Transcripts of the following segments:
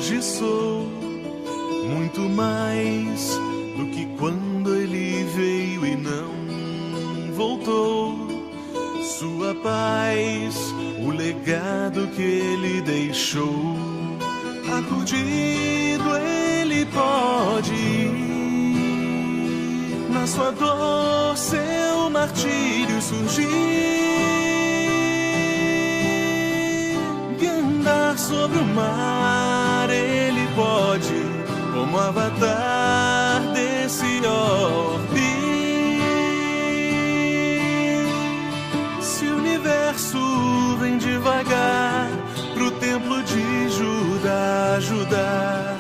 Hoje sou muito mais do que quando ele veio e não voltou. Sua paz, o legado que ele deixou. Acudido ele pode ir, na sua dor seu martírio surgir, e andar sobre o mar ele pode, como avatar desse orbe. Se o universo vem devagar pro templo de Judá ajudar,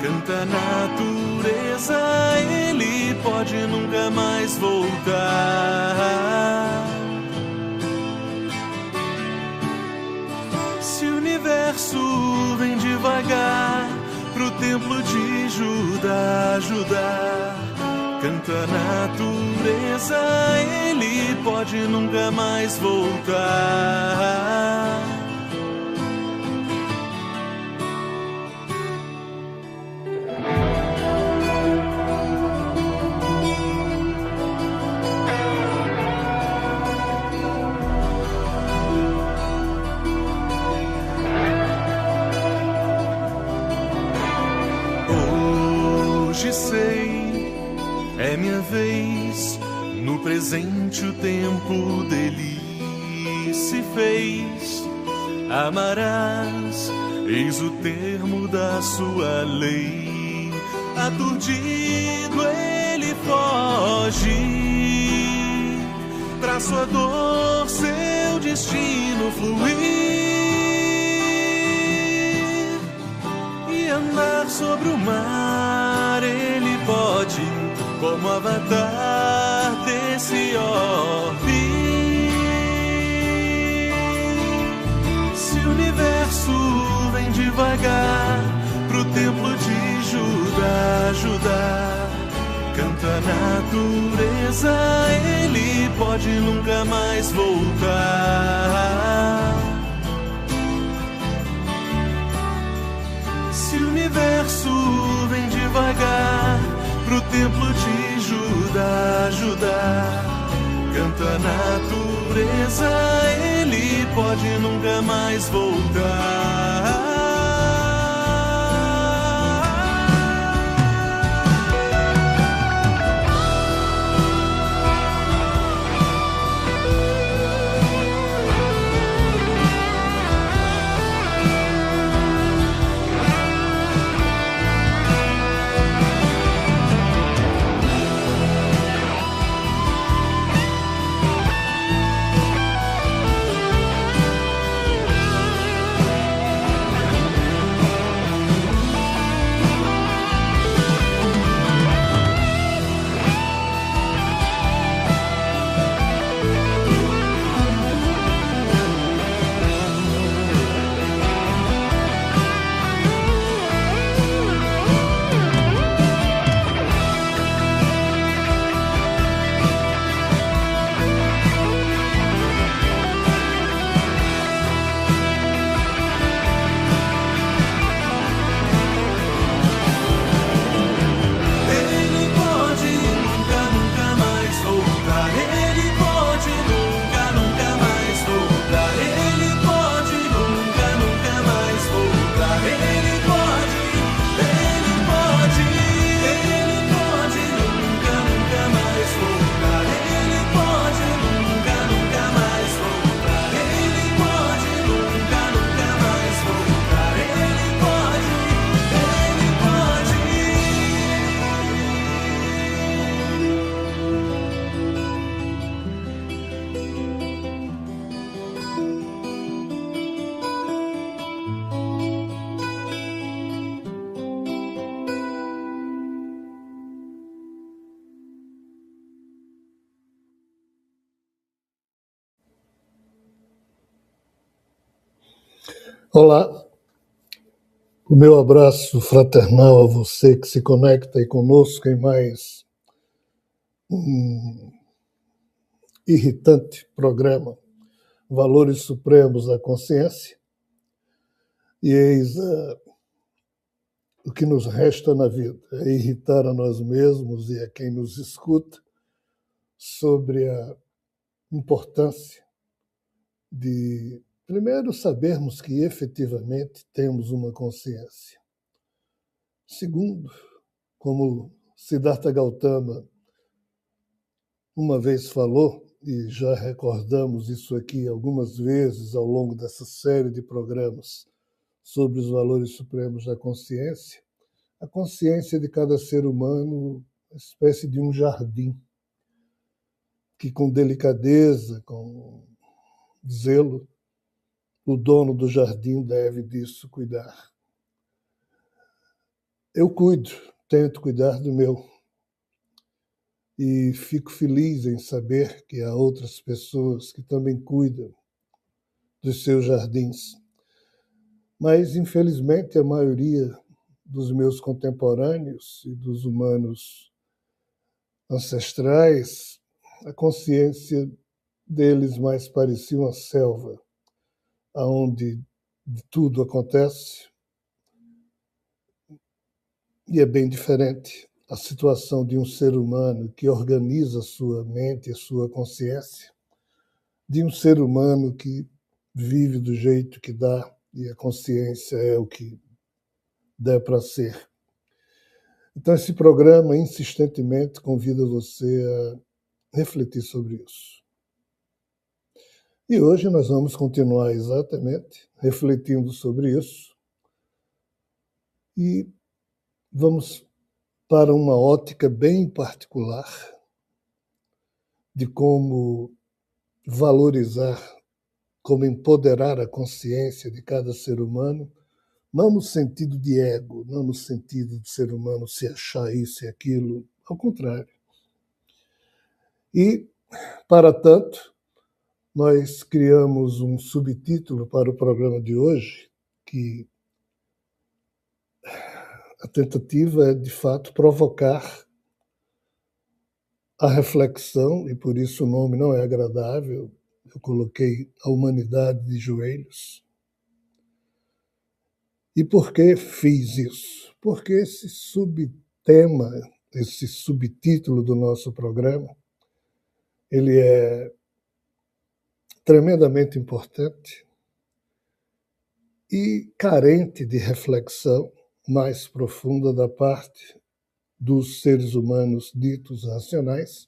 canta a natureza, ele pode nunca mais voltar. Se o universo vem devagar pro templo de Judá ajudar, canta a natureza, ele pode nunca mais voltar. Hoje sei, é minha vez, no presente o tempo dele se fez. Amarás, eis o termo da sua lei. Aturdido ele foge, pra sua dor seu destino fluir, e andar sobre o mar ele pode, como avatar desse orbe. Se o universo vem devagar pro templo de Judá ajudar, canta a natureza, ele pode nunca mais voltar. Se o universo vem devagar pro templo de Judá ajudar, canta a natureza, ele pode nunca mais voltar. Olá, o meu abraço fraternal a você que se conecta aí conosco em mais um irritante programa, Valores Supremos da Consciência. E eis o que nos resta na vida é irritar a nós mesmos e a quem nos escuta sobre a importância de, primeiro, sabermos que efetivamente temos uma consciência. Segundo, como Siddhartha Gautama uma vez falou, e já recordamos isso aqui algumas vezes ao longo dessa série de programas sobre os valores supremos da consciência, a consciência de cada ser humano é uma espécie de um jardim que, com delicadeza, com zelo, o dono do jardim deve disso cuidar. Eu cuido, tento cuidar do meu, e fico feliz em saber que há outras pessoas que também cuidam dos seus jardins. Mas, infelizmente, a maioria dos meus contemporâneos e dos humanos ancestrais, a consciência deles mais parecia uma selva, onde tudo acontece, e é bem diferente a situação de um ser humano que organiza sua mente e sua consciência, de um ser humano que vive do jeito que dá, e a consciência é o que der para ser. Então, esse programa insistentemente convida você a refletir sobre isso. E hoje nós vamos continuar exatamente refletindo sobre isso e vamos para uma ótica bem particular de como valorizar, como empoderar a consciência de cada ser humano, não no sentido de ego, não no sentido de ser humano se achar isso e aquilo, ao contrário. E, para tanto, nós criamos um subtítulo para o programa de hoje, que a tentativa é, de fato, provocar a reflexão, e por isso o nome não é agradável, eu coloquei a humanidade de joelhos. E por que fiz isso? Porque esse subtema, esse subtítulo do nosso programa, ele é tremendamente importante e carente de reflexão mais profunda da parte dos seres humanos ditos racionais.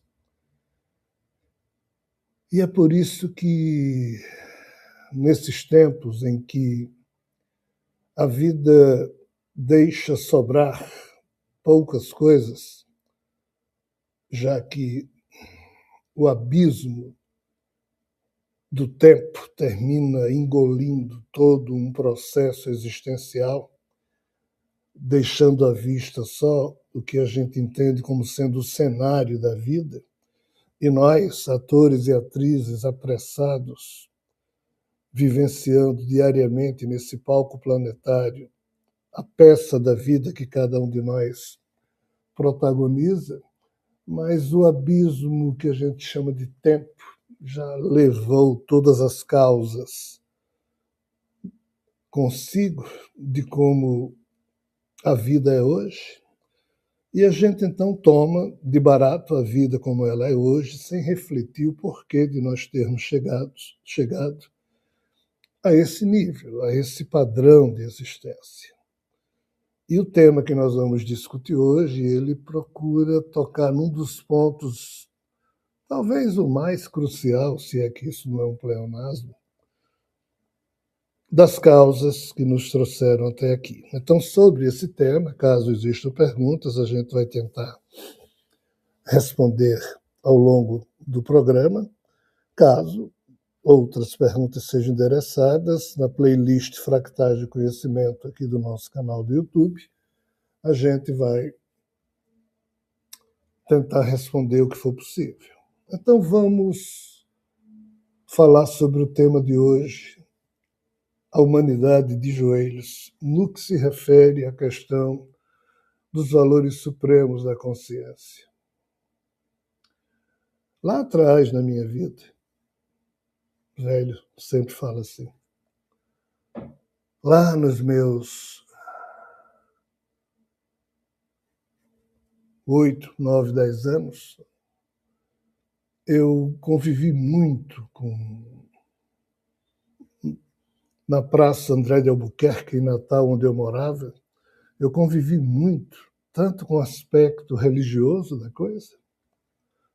E é por isso que, nesses tempos em que a vida deixa sobrar poucas coisas, já que o abismo do tempo termina engolindo todo um processo existencial, deixando à vista só o que a gente entende como sendo o cenário da vida, e nós, atores e atrizes apressados, vivenciando diariamente nesse palco planetário a peça da vida que cada um de nós protagoniza, mas o abismo que a gente chama de tempo já levou todas as causas consigo de como a vida é hoje, e a gente então toma de barato a vida como ela é hoje, sem refletir o porquê de nós termos chegado a esse nível, a esse padrão de existência. E o tema que nós vamos discutir hoje, ele procura tocar num dos pontos, talvez o mais crucial, se é que isso não é um pleonasmo, das causas que nos trouxeram até aqui. Então, sobre esse tema, caso existam perguntas, a gente vai tentar responder ao longo do programa. Caso outras perguntas sejam endereçadas na playlist Fractais de Conhecimento aqui do nosso canal do YouTube, a gente vai tentar responder o que for possível. Então vamos falar sobre o tema de hoje, a humanidade de joelhos, no que se refere à questão dos valores supremos da consciência. Lá atrás, na minha vida, velho sempre fala assim, lá nos meus 8, 9, 10 anos, eu convivi muito na Praça André de Albuquerque, em Natal, onde eu morava. Eu convivi muito, tanto com o aspecto religioso da coisa,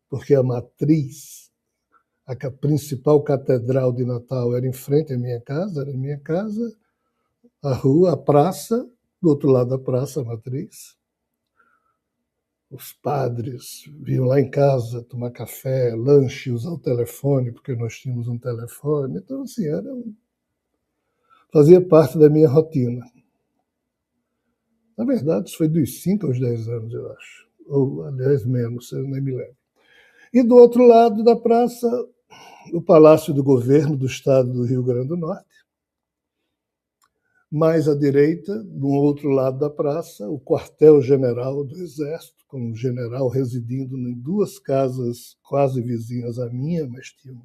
porque a matriz, a principal catedral de Natal era em frente à minha casa, era a minha casa, a rua, a praça, do outro lado da praça, a matriz. Os padres vinham lá em casa tomar café, lanche, usar o telefone, porque nós tínhamos um telefone. Então, assim, fazia parte da minha rotina. Na verdade, isso foi dos 5 aos 10 anos, eu acho. Ou, aliás, menos, eu nem me lembro. E do outro lado da praça, o Palácio do Governo do Estado do Rio Grande do Norte. Mais à direita, do outro lado da praça, o quartel-general do Exército, com o general residindo em 2 casas quase vizinhas à minha, mas tinham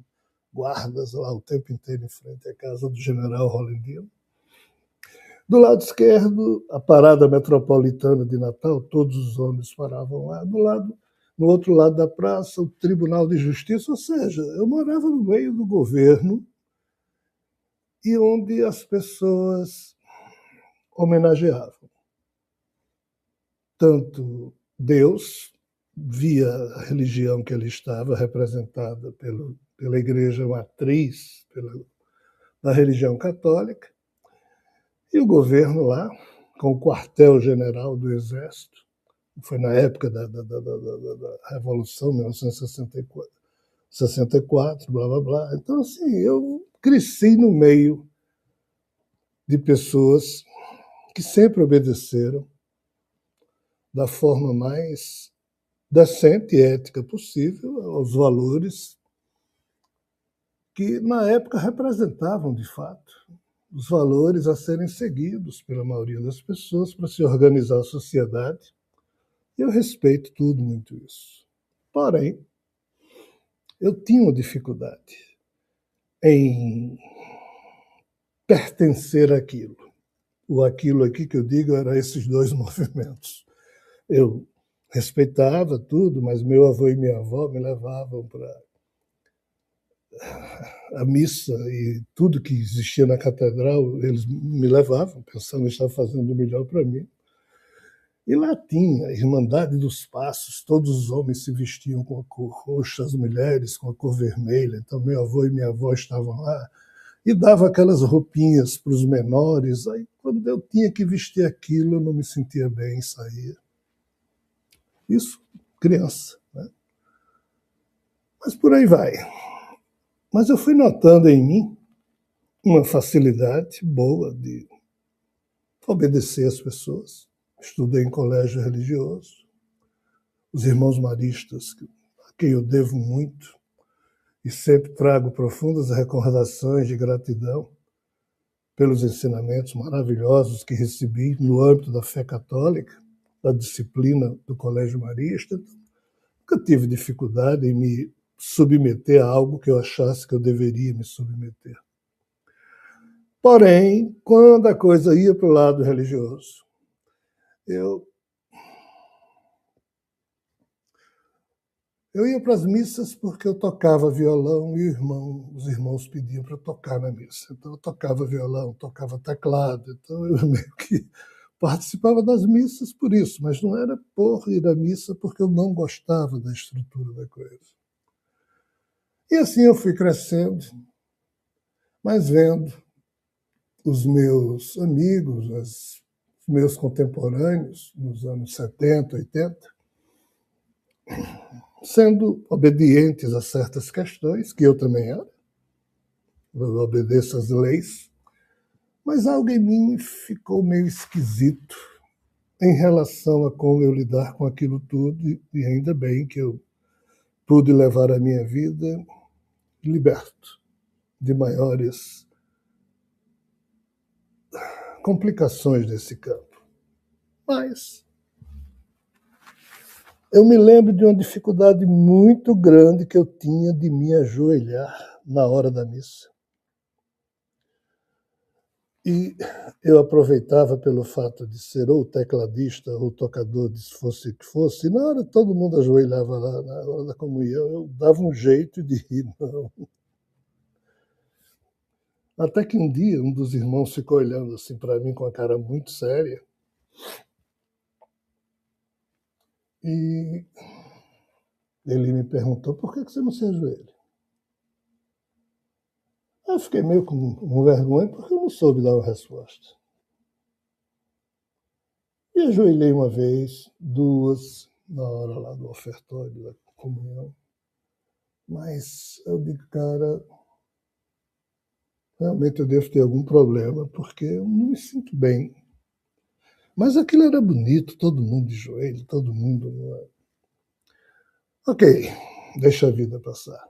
guardas lá o tempo inteiro em frente à casa do general Rolindino. Do lado esquerdo, a parada metropolitana de Natal, todos os ônibus paravam lá. No outro lado da praça, o Tribunal de Justiça, ou seja, eu morava no meio do governo e onde as pessoas homenageavam tanto Deus, via a religião que ele estava, representada pela igreja matriz, da religião católica, e o governo lá, com o quartel-general do Exército, foi na época da Revolução, 1964, blá, blá, blá. Então, assim, eu cresci no meio de pessoas que sempre obedeceram da forma mais decente e ética possível aos valores que, na época, representavam, de fato, os valores a serem seguidos pela maioria das pessoas para se organizar a sociedade. E eu respeito tudo muito isso. Porém, eu tinha uma dificuldade em pertencer àquilo. O aquilo aqui que eu digo era esses 2 movimentos. Eu respeitava tudo, mas meu avô e minha avó me levavam para a missa e tudo que existia na catedral, eles me levavam, pensando em estar fazendo o melhor para mim. E lá tinha a Irmandade dos Passos, todos os homens se vestiam com a cor roxa, as mulheres com a cor vermelha, então meu avô e minha avó estavam lá, e dava aquelas roupinhas para os menores. Aí, quando eu tinha que vestir aquilo, eu não me sentia bem, saía. Isso, criança, né? Mas por aí vai. Mas eu fui notando em mim uma facilidade boa de obedecer às pessoas. Estudei em colégio religioso. Os irmãos maristas, a quem eu devo muito, e sempre trago profundas recordações de gratidão pelos ensinamentos maravilhosos que recebi no âmbito da fé católica, da disciplina do colégio marista. Nunca tive dificuldade em me submeter a algo que eu achasse que eu deveria me submeter. Porém, quando a coisa ia para o lado religioso, eu ia para as missas porque eu tocava violão e os irmãos pediam para eu tocar na missa. Então eu tocava violão, tocava teclado, então eu meio que participava das missas por isso, mas não era por ir à missa porque eu não gostava da estrutura da coisa. E assim eu fui crescendo, mas vendo os meus amigos, os meus contemporâneos, nos anos 70, 80, sendo obedientes a certas questões, que eu também era, eu obedeço às leis, mas algo em mim ficou meio esquisito em relação a como eu lidar com aquilo tudo, e ainda bem que eu pude levar a minha vida liberto de maiores complicações desse campo. Mas eu me lembro de uma dificuldade muito grande que eu tinha de me ajoelhar na hora da missa. E eu aproveitava pelo fato de ser ou tecladista ou tocador, se fosse o que fosse, e na hora todo mundo ajoelhava lá, na hora da comunhão, eu dava um jeito de ir. Não. Até que um dia um dos irmãos ficou olhando assim para mim com a cara muito séria e ele me perguntou: por que você não se ajoelha? Eu fiquei meio com vergonha porque eu não soube dar uma resposta. E ajoelhei uma vez, duas, na hora lá do ofertório da comunhão. Mas eu digo, cara, realmente eu devo ter algum problema, porque eu não me sinto bem. Mas aquilo era bonito, todo mundo de joelho, todo mundo. Ok, deixa a vida passar.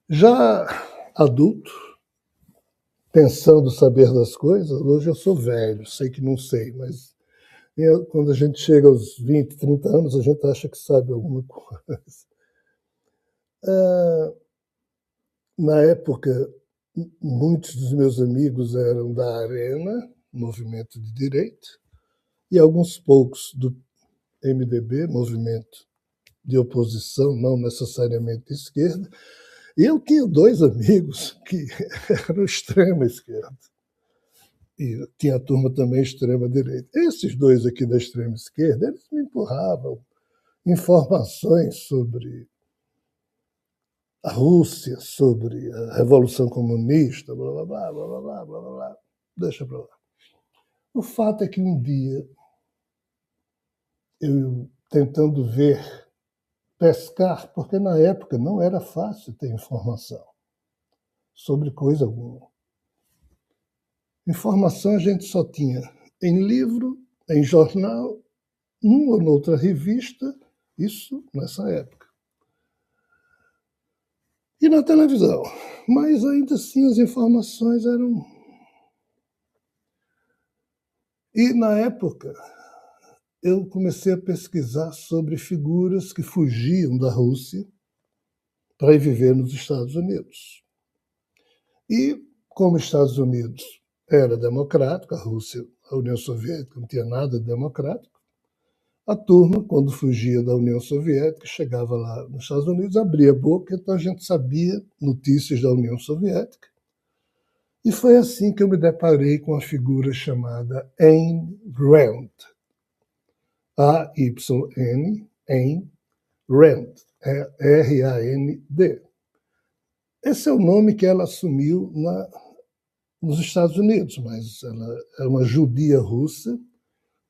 Já adulto, pensando saber das coisas, hoje eu sou velho, sei que não sei, mas quando a gente chega aos 20, 30 anos, a gente acha que sabe alguma coisa. Na época, muitos dos meus amigos eram da Arena, movimento de direita, e alguns poucos do MDB, movimento de oposição, não necessariamente de esquerda. E eu tinha dois amigos que eram extrema esquerda. E tinha a turma também extrema direita. Esses dois aqui da extrema esquerda, eles me empurravam informações sobre a Rússia, sobre a Revolução Comunista, blá, blá, blá, blá, blá, blá, blá, blá. Deixa para lá. O fato é que um dia, eu tentando ver, pescar, porque na época não era fácil ter informação sobre coisa alguma. Informação a gente só tinha em livro, em jornal, numa ou noutra revista, isso nessa época. E na televisão. Mas ainda assim as informações eram. E na época eu comecei a pesquisar sobre figuras que fugiam da Rússia para ir viver nos Estados Unidos. E como os Estados Unidos era democrático, a Rússia, a União Soviética não tinha nada de democrático, a turma, quando fugia da União Soviética, chegava lá nos Estados Unidos, abria a boca, então a gente sabia notícias da União Soviética. E foi assim que eu me deparei com a figura chamada Ayn Rand. A-Y-N, Ayn Rand, R-A-N-D. Esse é o nome que ela assumiu nos Estados Unidos, mas ela é uma judia russa,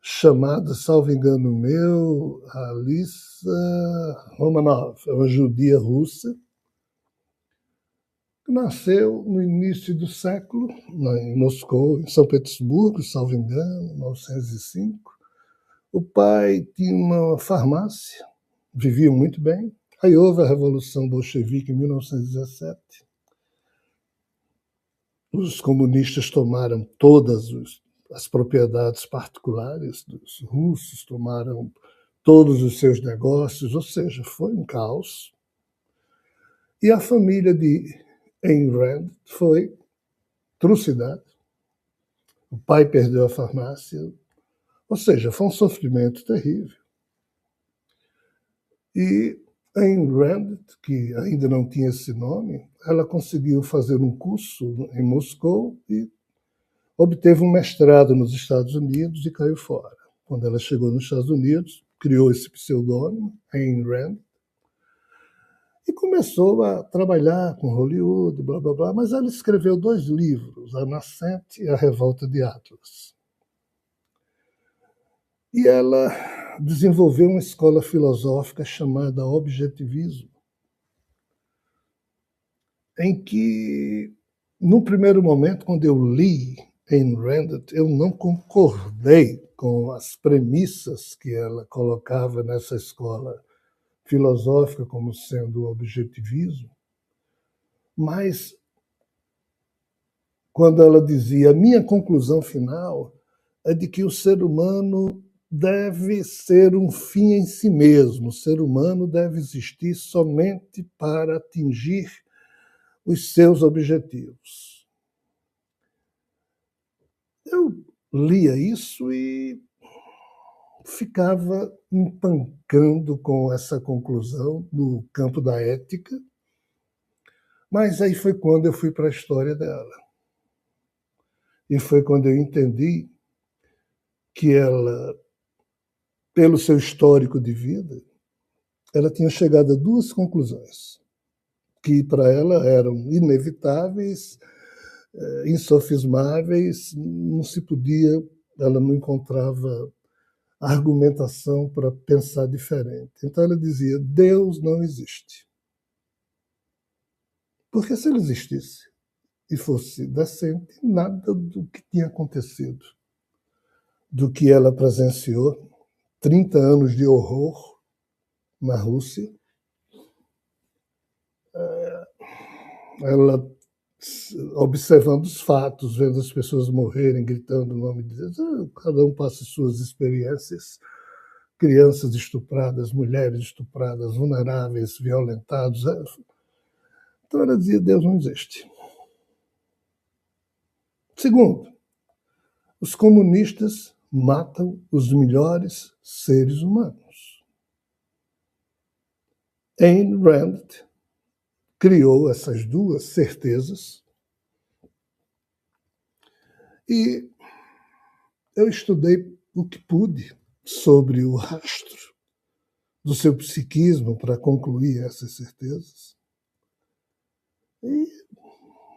chamada, salvo engano meu, Alissa Romanov, é uma judia russa, que nasceu no início do século, em Moscou, em São Petersburgo, salvo engano, 1905. O pai tinha uma farmácia, vivia muito bem. Aí houve a Revolução Bolchevique em 1917. Os comunistas tomaram todas as propriedades particulares dos russos, tomaram todos os seus negócios, ou seja, foi um caos. E a família de Ayn Rand foi trucidada. O pai perdeu a farmácia, ou seja, foi um sofrimento terrível. E Ayn Rand, que ainda não tinha esse nome, ela conseguiu fazer um curso em Moscou e obteve um mestrado nos Estados Unidos e caiu fora. Quando ela chegou nos Estados Unidos, criou esse pseudônimo, Ayn Rand, e começou a trabalhar com Hollywood, blá, blá, blá, mas ela escreveu 2 livros, A Nascente e A Revolta de Atlas. E ela desenvolveu uma escola filosófica chamada objetivismo, em que, no primeiro momento, quando eu li Ayn Rand, eu não concordei com as premissas que ela colocava nessa escola filosófica como sendo o objetivismo, mas quando ela dizia, a minha conclusão final é de que o ser humano deve ser um fim em si mesmo, o ser humano deve existir somente para atingir os seus objetivos. Eu lia isso e ficava empancando com essa conclusão no campo da ética, mas aí foi quando eu fui para a história dela. E foi quando eu entendi que ela, pelo seu histórico de vida, ela tinha chegado a duas conclusões, que para ela eram inevitáveis, insofismáveis, não se podia, ela não encontrava argumentação para pensar diferente. Então ela dizia: Deus não existe. Porque se ele existisse e fosse decente, nada do que tinha acontecido, do que ela presenciou, 30 anos de horror na Rússia, ela observando os fatos, vendo as pessoas morrerem, gritando o nome de Deus, cada um passa suas experiências, crianças estupradas, mulheres estupradas, vulneráveis, violentados. Então ela dizia: Deus não existe. Segundo, os comunistas matam os melhores seres humanos. Ayn Rand criou essas duas certezas e eu estudei o que pude sobre o rastro do seu psiquismo para concluir essas certezas. E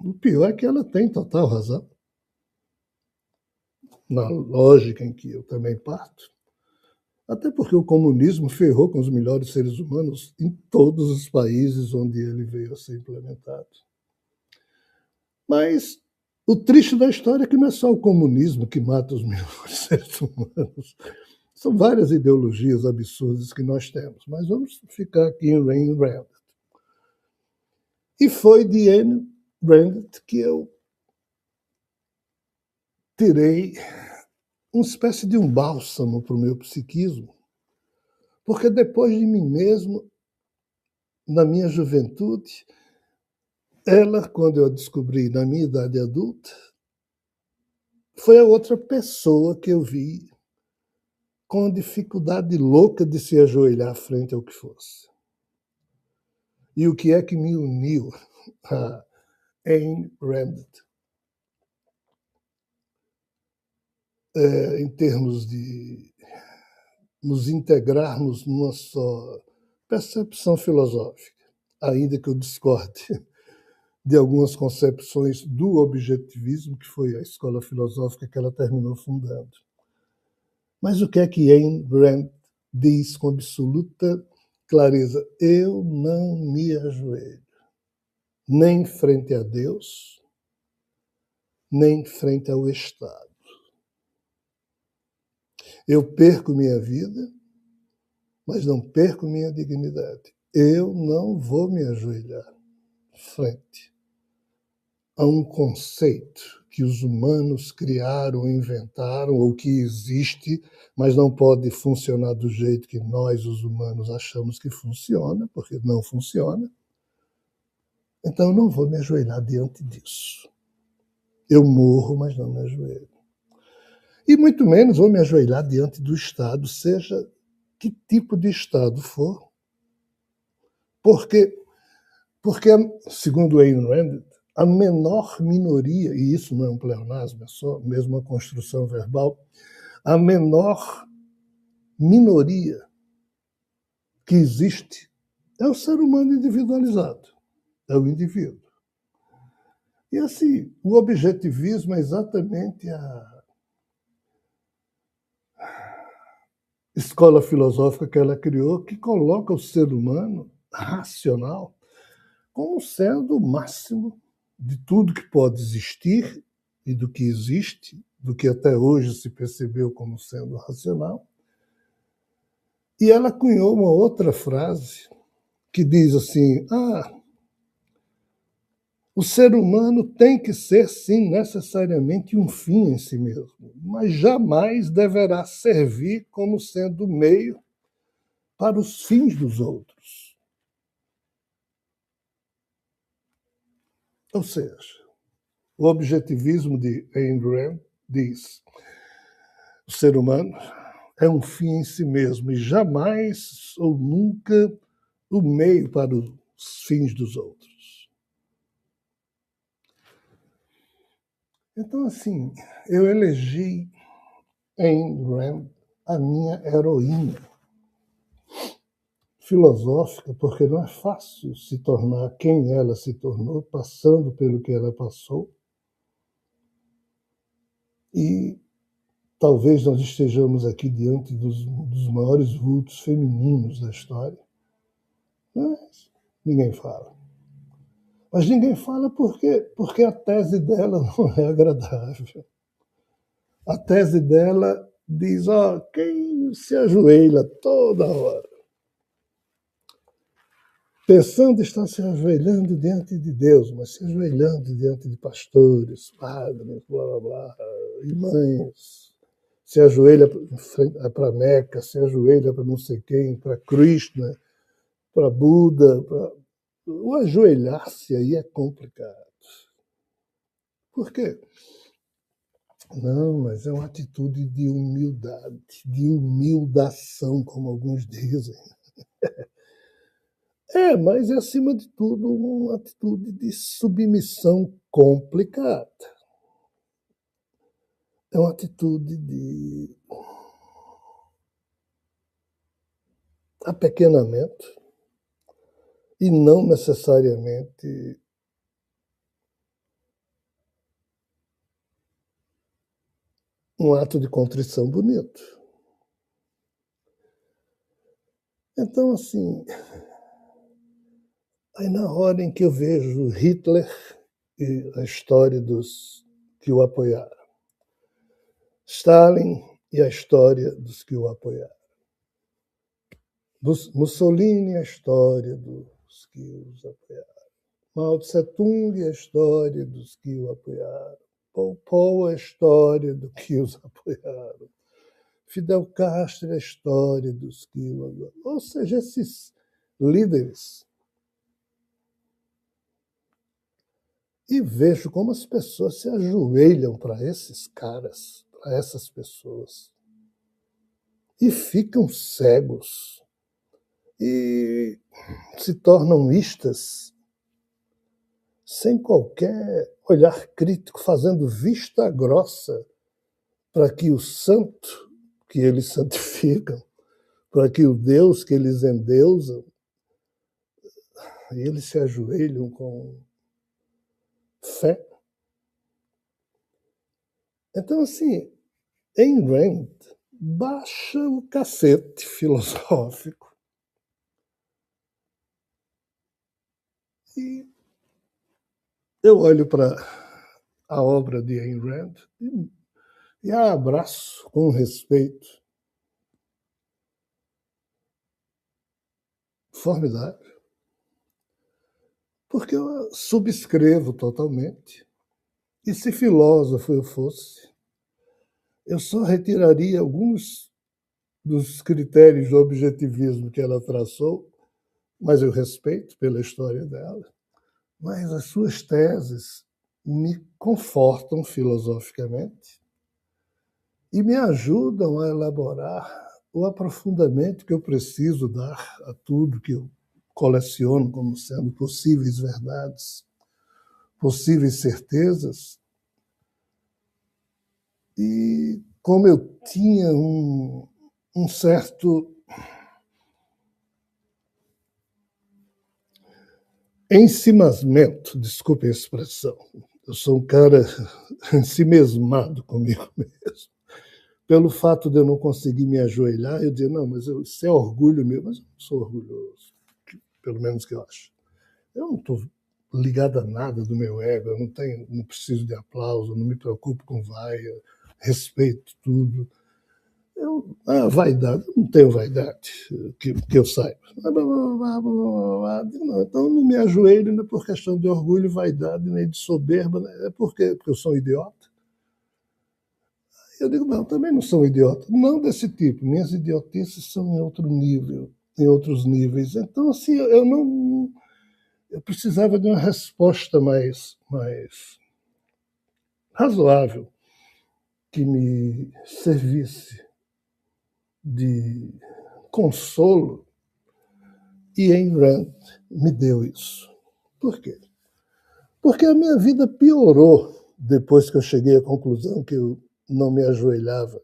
o pior é que ela tem total razão, na lógica em que eu também parto. Até porque o comunismo ferrou com os melhores seres humanos em todos os países onde ele veio a ser implementado. Mas o triste da história é que não é só o comunismo que mata os melhores seres humanos. São várias ideologias absurdas que nós temos, mas vamos ficar aqui em Ayn Rand. E foi de Ayn Rand que eu tirei uma espécie de um bálsamo para o meu psiquismo, porque depois de mim mesmo, na minha juventude, ela, quando eu a descobri na minha idade adulta, foi a outra pessoa que eu vi com dificuldade louca de se ajoelhar frente ao que fosse. E o que é que me uniu a Ayn Rand? Em termos de nos integrarmos numa só percepção filosófica, ainda que eu discorde de algumas concepções do objetivismo, que foi a escola filosófica que ela terminou fundando. Mas o que é que Ayn Rand diz com absoluta clareza? Eu não me ajoelho, nem frente a Deus, nem frente ao Estado. Eu perco minha vida, mas não perco minha dignidade. Eu não vou me ajoelhar frente a um conceito que os humanos criaram, inventaram, ou que existe, mas não pode funcionar do jeito que nós, os humanos, achamos que funciona, porque não funciona. Então eu não vou me ajoelhar diante disso. Eu morro, mas não me ajoelho. E muito menos vou me ajoelhar diante do Estado, seja que tipo de Estado for. Porque segundo Ayn Rand, a menor minoria, e isso não é um pleonasmo, é só mesmo uma construção verbal, a menor minoria que existe é o ser humano individualizado, é o indivíduo. E assim, o objetivismo é exatamente a escola filosófica que ela criou, que coloca o ser humano racional como sendo o máximo de tudo que pode existir e do que existe, do que até hoje se percebeu como sendo racional. E ela cunhou uma outra frase que diz assim: o ser humano tem que ser, sim, necessariamente um fim em si mesmo, mas jamais deverá servir como sendo meio para os fins dos outros. Ou seja, o objetivismo de Ayn Rand diz: o ser humano é um fim em si mesmo e jamais ou nunca o meio para os fins dos outros. Então, assim, eu elegi Ayn Rand a minha heroína filosófica, porque não é fácil se tornar quem ela se tornou, passando pelo que ela passou. E talvez nós estejamos aqui diante dos maiores vultos femininos da história, mas ninguém fala. Mas ninguém fala porque a tese dela não é agradável. A tese dela diz: quem se ajoelha toda hora, pensando estar se ajoelhando diante de Deus, mas se ajoelhando diante de pastores, padres, blá, blá, blá, e mães, se ajoelha para Meca, se ajoelha para não sei quem, para Krishna, para Buda. O ajoelhar-se aí é complicado. Por quê? Não, mas é uma atitude de humildade, de humildação, como alguns dizem. Mas é, acima de tudo, uma atitude de submissão complicada. É uma atitude de apequenamento e não necessariamente um ato de contrição bonito. Então, assim, aí na hora em que eu vejo Hitler e a história dos que o apoiaram, Stalin e a história dos que o apoiaram, Mussolini e a história dos que os apoiaram, Mao Tse-tung e a história dos que o apoiaram, Pol Pot a história dos que os apoiaram, Fidel Castro a história dos que o apoiaram. Ou seja, esses líderes. E vejo como as pessoas se ajoelham para esses caras, para essas pessoas, e ficam cegos, e se tornam istas, sem qualquer olhar crítico, fazendo vista grossa para que o santo que eles santificam, para que o Deus que eles endeusam, e eles se ajoelham com fé. Então, assim, Ayn Rand baixa o cacete filosófico e eu olho para a obra de Ayn Rand e a abraço com respeito formidável, porque eu subscrevo totalmente. E se filósofo eu fosse, eu só retiraria alguns dos critérios do objetivismo que ela traçou, mas eu respeito pela história dela. Mas as suas teses me confortam filosoficamente e me ajudam a elaborar o aprofundamento que eu preciso dar a tudo que eu coleciono como sendo possíveis verdades, possíveis certezas. E como eu tinha um certo ensimismento, desculpe a expressão, eu sou um cara ensimesmado comigo mesmo. Pelo fato de eu não conseguir me ajoelhar, eu digo, não, mas isso é orgulho meu, mas eu não sou orgulhoso, pelo menos que eu acho. Eu não estou ligado a nada do meu ego, eu não preciso de aplauso, não me preocupo com vaia, respeito tudo. A vaidade, eu não tenho vaidade, que eu saiba. Não, então eu não me ajoelho não é por questão de orgulho, vaidade, nem de soberba, é porque eu sou um idiota. Eu digo, não, também não sou um idiota. Não desse tipo, minhas idiotices são em outro nível, em outros níveis. Então, assim, eu precisava de uma resposta mais razoável que me servisse de consolo, e Ayn Rand me deu isso. Por quê? Porque a minha vida piorou depois que eu cheguei à conclusão que eu não me ajoelhava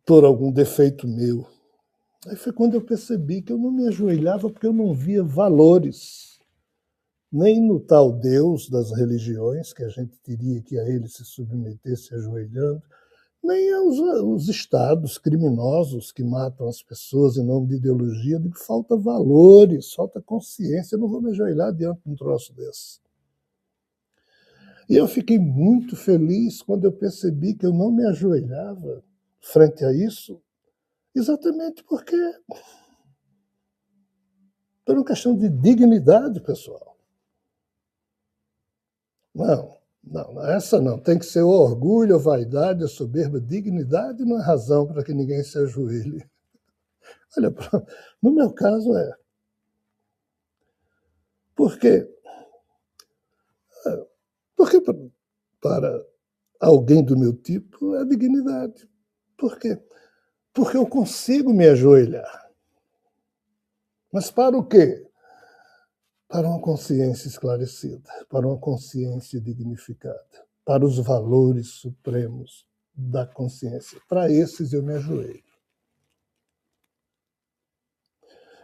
por algum defeito meu. Aí foi quando eu percebi que eu não me ajoelhava porque eu não via valores, nem no tal Deus das religiões, que a gente teria que a ele se submeter se ajoelhando, nem aos estados criminosos que matam as pessoas em nome de ideologia, de que falta valores, falta consciência. Eu não vou me ajoelhar diante de um troço desse. E eu fiquei muito feliz quando eu percebi que eu não me ajoelhava frente a isso, exatamente porque por uma questão de dignidade pessoal. Não, essa não. Tem que ser o orgulho, a vaidade, a soberba. Dignidade não é razão para que ninguém se ajoelhe. Olha, no meu caso é. Por quê? Porque para alguém do meu tipo é dignidade. Por quê? Porque eu consigo me ajoelhar. Mas para o quê? Para uma consciência esclarecida, para uma consciência dignificada, para os valores supremos da consciência. Para esses eu me ajoelho.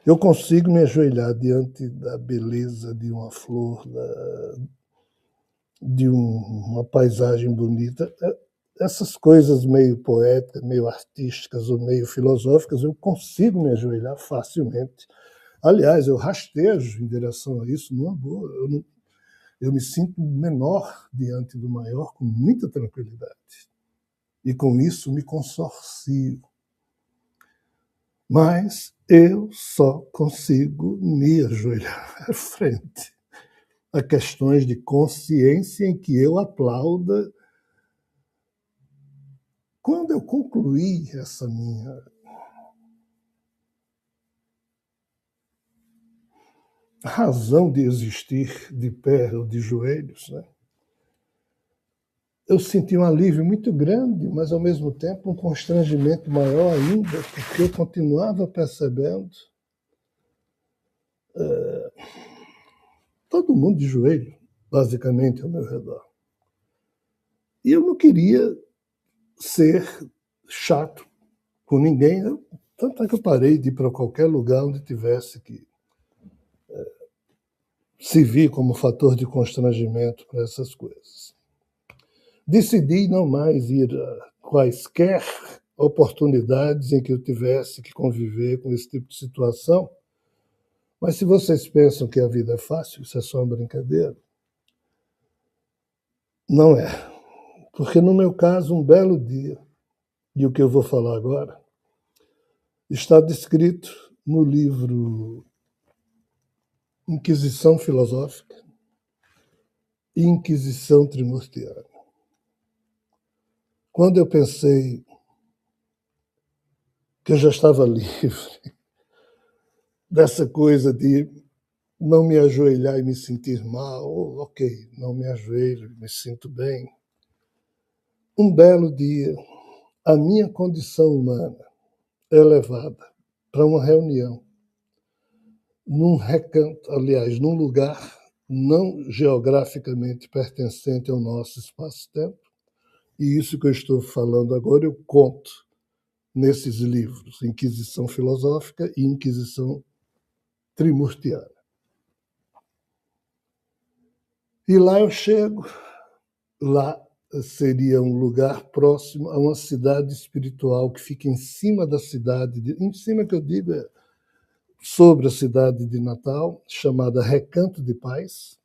Eu consigo me ajoelhar diante da beleza de uma flor, de uma paisagem bonita. Essas coisas meio poéticas, meio artísticas ou meio filosóficas, eu consigo me ajoelhar facilmente. Aliás, eu rastejo em direção a isso numa boa. Eu me sinto menor diante do maior com muita tranquilidade. E com isso me consorcio. Mas eu só consigo me ajoelhar frente a questões de consciência em que eu aplauda. Quando eu concluí essa minha razão de existir de pé ou de joelhos, né? Eu senti um alívio muito grande, mas ao mesmo tempo um constrangimento maior ainda, porque eu continuava percebendo todo mundo de joelho, basicamente, ao meu redor. E eu não queria ser chato com ninguém, tanto é que eu parei de ir para qualquer lugar onde tivesse que se vir como fator de constrangimento para essas coisas. Decidi não mais ir a quaisquer oportunidades em que eu tivesse que conviver com esse tipo de situação. Mas se vocês pensam que a vida é fácil, isso é só uma brincadeira. Não é. Porque no meu caso, um belo dia, e o que eu vou falar agora, está descrito no livro Inquisição Filosófica e Inquisição Trimurtiana. Quando eu pensei que eu já estava livre dessa coisa de não me ajoelhar e me sentir mal, ok, não me ajoelho, me sinto bem. Um belo dia, a minha condição humana é levada para uma reunião, num recanto, aliás, num lugar não geograficamente pertencente ao nosso espaço-tempo, e isso que eu estou falando agora eu conto nesses livros, Inquisição Filosófica e Inquisição Trimurtiana. E lá eu chego, lá seria um lugar próximo a uma cidade espiritual que fica em cima da cidade, em cima que eu digo é sobre a cidade de Natal, chamada Recanto de Paz.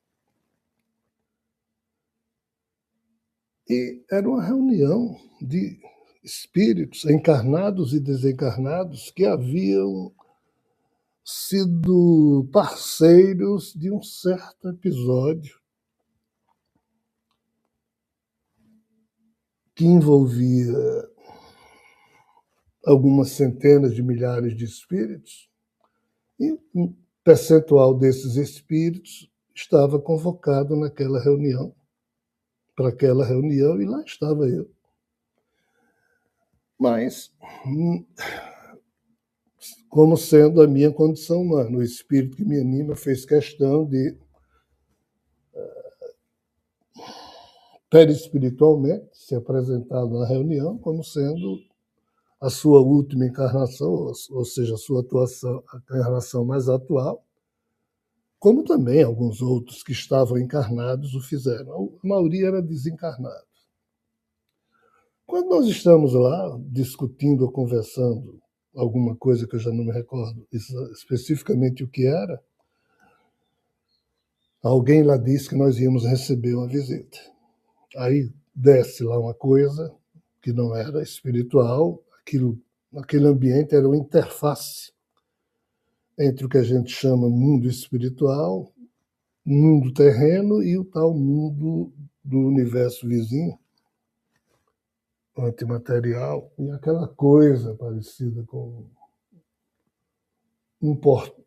E era uma reunião de espíritos encarnados e desencarnados que haviam sido parceiros de um certo episódio que envolvia algumas centenas de milhares de espíritos, e um percentual desses espíritos estava convocado naquela reunião para aquela reunião e lá estava eu. Mas, como sendo a minha condição humana, o espírito que me anima fez questão de, perispiritualmente, se apresentar na reunião como sendo a sua última encarnação, ou seja, a sua atuação, a encarnação mais atual, como também alguns outros que estavam encarnados o fizeram. A maioria era desencarnada. Quando nós estamos lá discutindo ou conversando alguma coisa que eu já não me recordo especificamente o que era, alguém lá disse que nós íamos receber uma visita. Aí desce lá uma coisa que não era espiritual, aquele ambiente era uma interface entre o que a gente chama mundo espiritual, mundo terreno e o tal mundo do universo vizinho, antimaterial, e aquela coisa parecida com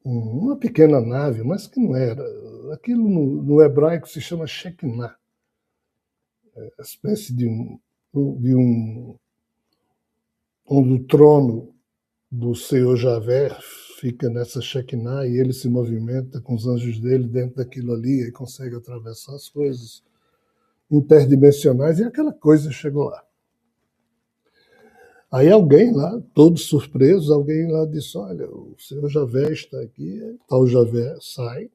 uma pequena nave, mas que não era. Aquilo no hebraico se chama Shekinah, espécie de onde o trono do Senhor Javé fica nessa Shekinah e ele se movimenta com os anjos dele dentro daquilo ali e consegue atravessar as coisas interdimensionais, e aquela coisa chegou lá. Aí alguém lá, todos surpresos, alguém lá disse, olha, o Senhor Javé está aqui, tal Javé sai.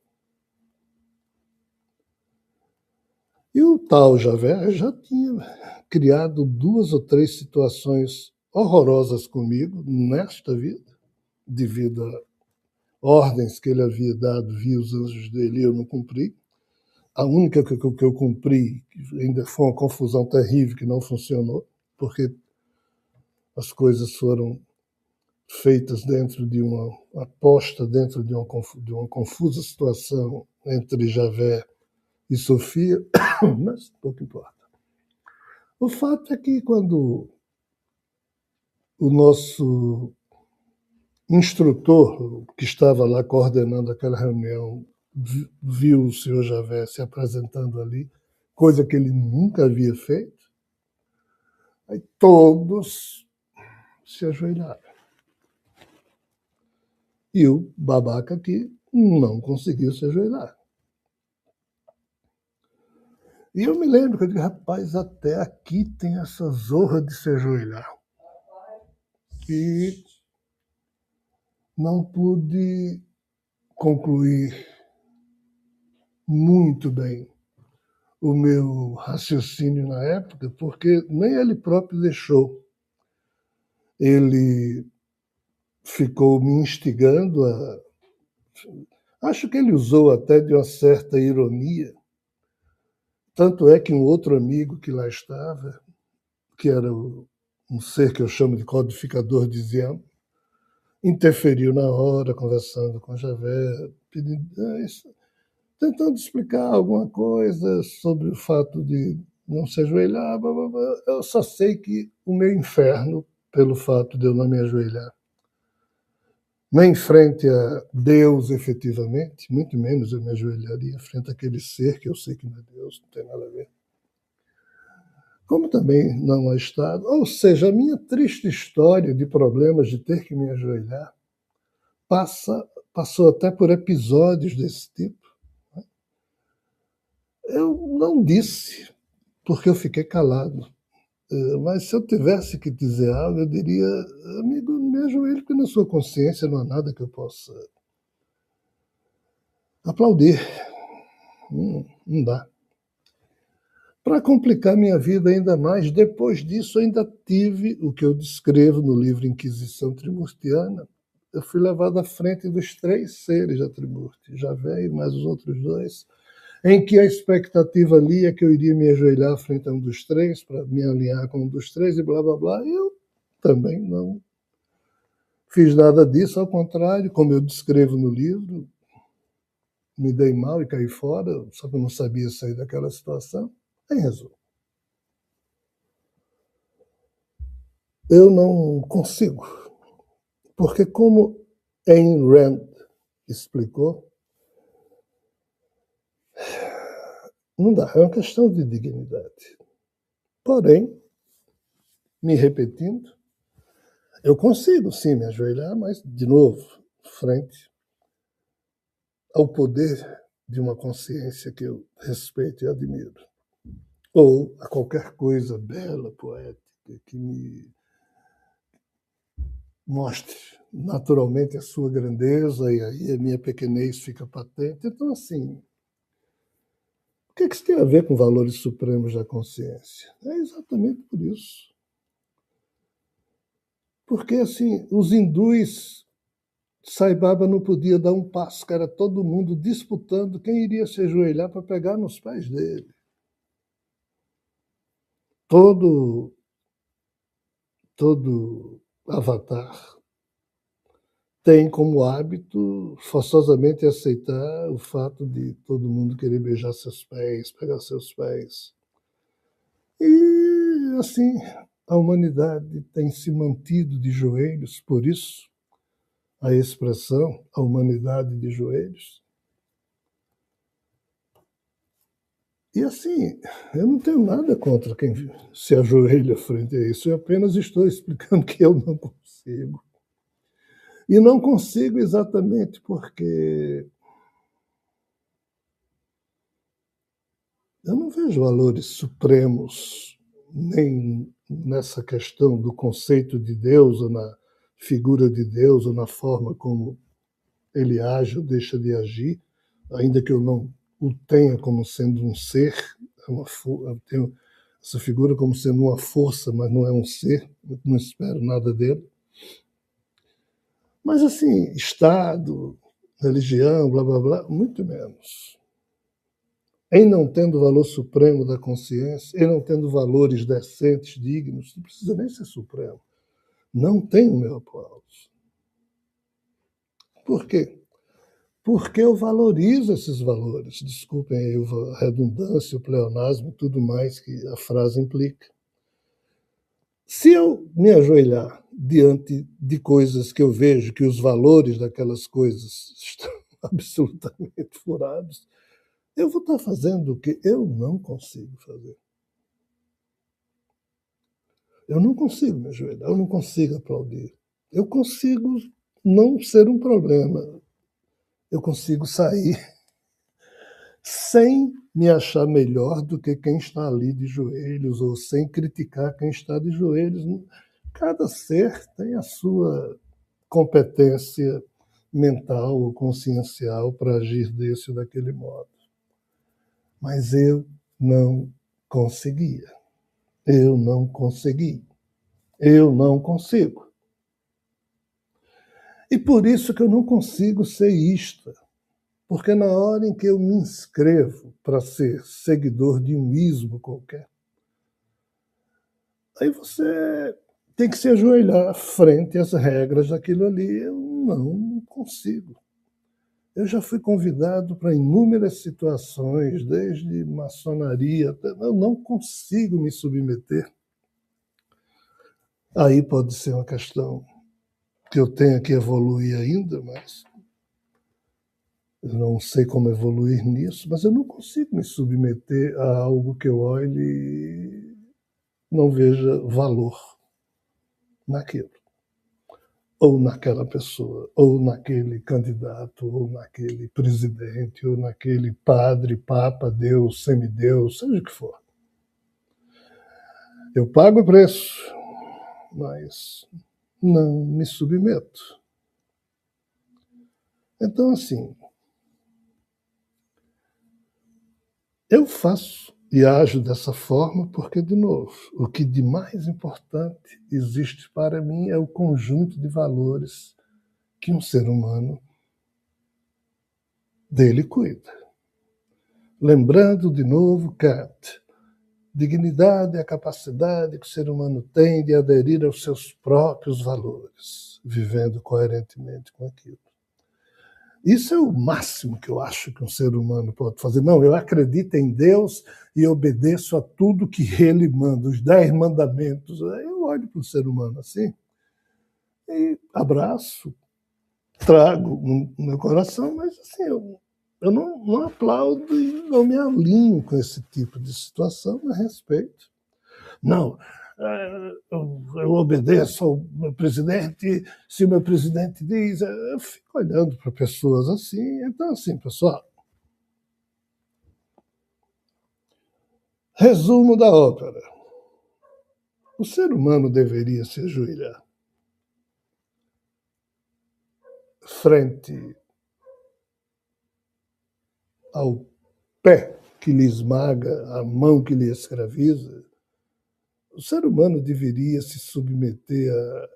E o tal Javé já tinha criado 2 ou 3 situações horrorosas comigo nesta vida, devido a ordens que ele havia dado via os anjos dele e eu não cumpri. A única que eu cumpri ainda foi uma confusão terrível que não funcionou, porque as coisas foram feitas dentro de uma aposta, dentro de uma confusa situação entre Javé e Sofia, mas pouco importa. O fato é que quando o nosso instrutor, que estava lá coordenando aquela reunião, viu o senhor Javé se apresentando ali, coisa que ele nunca havia feito, aí todos se ajoelharam. E o babaca aqui não conseguiu se ajoelhar. E eu me lembro que eu digo, rapaz, até aqui tem essa zorra de se ajoelhar. E não pude concluir muito bem o meu raciocínio na época, porque nem ele próprio deixou. Ele ficou me instigando a... Acho que ele usou até de uma certa ironia. Tanto é que um outro amigo que lá estava, que era um ser que eu chamo de codificador de Zion, interferiu na hora, conversando com Javé, pedindo, tentando explicar alguma coisa sobre o fato de não se ajoelhar. Blá, blá, blá. Eu só sei que o meu inferno, pelo fato de eu não me ajoelhar, nem frente a Deus efetivamente, muito menos eu me ajoelharia frente àquele ser que eu sei que não é Deus, não tem nada a ver. Como também não há estado, ou seja, a minha triste história de problemas de ter que me ajoelhar passou até por episódios desse tipo. Eu não disse, porque eu fiquei calado. Mas se eu tivesse que dizer algo, eu diria, amigo, me ajoelhe, porque na sua consciência não há nada que eu possa aplaudir. Não dá. Para complicar minha vida ainda mais, depois disso ainda tive o que eu descrevo no livro Inquisição Trimurtiana. Eu fui levado à frente dos 3 seres da Trimurti, Javé e mais os outros 2, em que a expectativa ali é que eu iria me ajoelhar frente a um dos 3 para me alinhar com um dos 3 e blá, blá, blá. Eu também não fiz nada disso, ao contrário, como eu descrevo no livro, me dei mal e caí fora, só que eu não sabia sair daquela situação. Em resumo, eu não consigo, porque como Ayn Rand explicou, Não dá, é uma questão de dignidade. Porém, me repetindo, eu consigo sim me ajoelhar, mas, de novo, frente ao poder de uma consciência que eu respeito e admiro, ou a qualquer coisa bela, poética, que me mostre naturalmente a sua grandeza, e aí a minha pequenez fica patente. Então, assim, o que isso tem a ver com valores supremos da consciência? É exatamente por isso. Porque, assim, os hindus, Sai Baba não podia dar um passo, que era todo mundo disputando quem iria se ajoelhar para pegar nos pés dele. Todo avatar tem como hábito forçosamente aceitar o fato de todo mundo querer beijar seus pés, pegar seus pés. E, assim, a humanidade tem se mantido de joelhos, por isso a expressão a humanidade de joelhos. E, assim, eu não tenho nada contra quem se ajoelha frente a isso, eu apenas estou explicando que eu não consigo. E não consigo exatamente porque eu não vejo valores supremos nem nessa questão do conceito de Deus, ou na figura de Deus, ou na forma como ele age ou deixa de agir, ainda que eu não o tenha como sendo um ser, eu tenho essa figura como sendo uma força, mas não é um ser, eu não espero nada dele. Mas, assim, Estado, religião, blá, blá, blá, muito menos. Em não tendo o valor supremo da consciência, em não tendo valores decentes, dignos, não precisa nem ser supremo. Não tem o meu aplauso. Por quê? Porque eu valorizo esses valores. Desculpem aí a redundância, o pleonasmo e tudo mais que a frase implica. Se eu me ajoelhar diante de coisas que eu vejo que os valores daquelas coisas estão absolutamente furados, eu vou estar fazendo o que eu não consigo fazer. Eu não consigo me ajoelhar, eu não consigo aplaudir. Eu consigo não ser um problema. Eu consigo sair sem me achar melhor do que quem está ali de joelhos, ou sem criticar quem está de joelhos. Cada ser tem a sua competência mental ou consciencial para agir desse ou daquele modo. Mas eu não conseguia. Eu não consegui. Eu não consigo. E por isso que eu não consigo ser ista. Porque na hora em que eu me inscrevo para ser seguidor de um ismo qualquer, aí você tem que se ajoelhar frente às regras daquilo ali. Eu não consigo. Eu já fui convidado para inúmeras situações, desde maçonaria, eu não consigo me submeter. Aí pode ser uma questão que eu tenha que evoluir ainda, mas eu não sei como evoluir nisso, mas eu não consigo me submeter a algo que eu olhe e não veja valor naquilo, ou naquela pessoa, ou naquele candidato, ou naquele presidente, ou naquele padre, papa, Deus, semideus, seja o que for. Eu pago o preço, mas não me submeto. Então, assim, eu faço e ajo dessa forma porque, de novo, o que de mais importante existe para mim é o conjunto de valores que um ser humano dele cuida. Lembrando, de novo, Kant, dignidade é a capacidade que o ser humano tem de aderir aos seus próprios valores, vivendo coerentemente com aquilo. Isso é o máximo que eu acho que um ser humano pode fazer. Não, eu acredito em Deus e obedeço a tudo que ele manda, os 10 mandamentos. Eu olho para o ser humano assim e abraço, trago no meu coração, mas assim, eu eu não aplaudo e não me alinho com esse tipo de situação, mas respeito. Não, eu obedeço ao meu presidente, se o meu presidente diz, eu fico olhando para pessoas assim. Então, assim, pessoal, resumo da ópera. O ser humano deveria se ajoelhar frente ao pé que lhe esmaga, a mão que lhe escraviza. O ser humano deveria se submeter a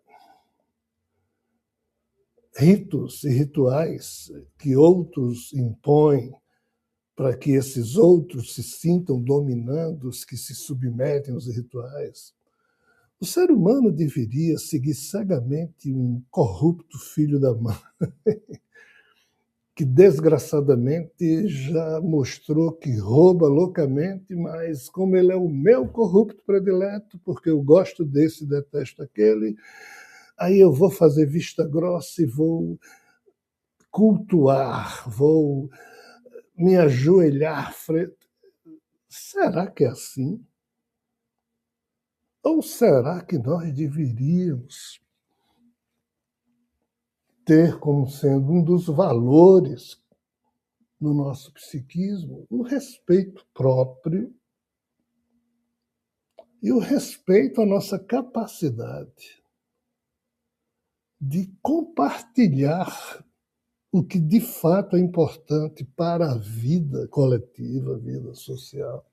ritos e rituais que outros impõem para que esses outros se sintam dominando os que se submetem aos rituais. O ser humano deveria seguir cegamente um corrupto filho da mãe, que desgraçadamente já mostrou que rouba loucamente, mas como ele é o meu corrupto predileto, porque eu gosto desse e detesto aquele, aí eu vou fazer vista grossa e vou cultuar, vou me ajoelhar frente. Será que é assim? Ou será que nós deveríamos ter como sendo um dos valores no nosso psiquismo o respeito próprio e o respeito à nossa capacidade de compartilhar o que de fato é importante para a vida coletiva, a vida social?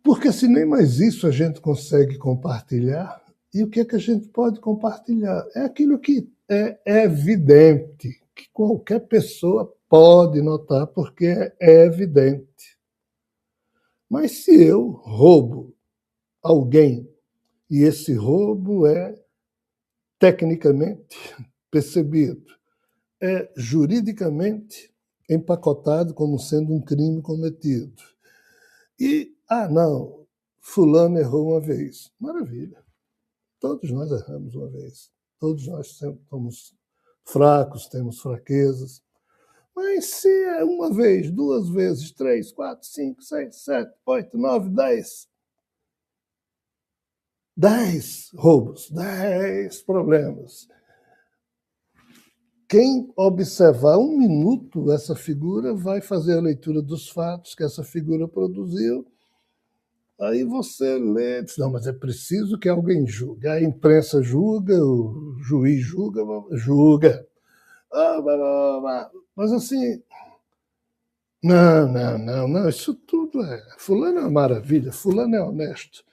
Porque se nem mais isso a gente consegue compartilhar, e o que é que a gente pode compartilhar? É aquilo que é evidente, que qualquer pessoa pode notar, porque é evidente. Mas se eu roubo alguém e esse roubo é tecnicamente percebido, é juridicamente empacotado como sendo um crime cometido, e, não, fulano errou uma vez. Maravilha. Todos nós erramos uma vez. Todos nós somos fracos, temos fraquezas. Mas se é uma vez, duas vezes, 3, 4, 5, 6, 7, 8, 9, 10. 10 roubos, 10 problemas. Quem observar um minuto essa figura vai fazer a leitura dos fatos que essa figura produziu. Aí você lê, diz, não, mas é preciso que alguém julgue. A imprensa julga, o juiz julga. Mas assim, não, isso tudo fulano é uma maravilha, fulano é honesto.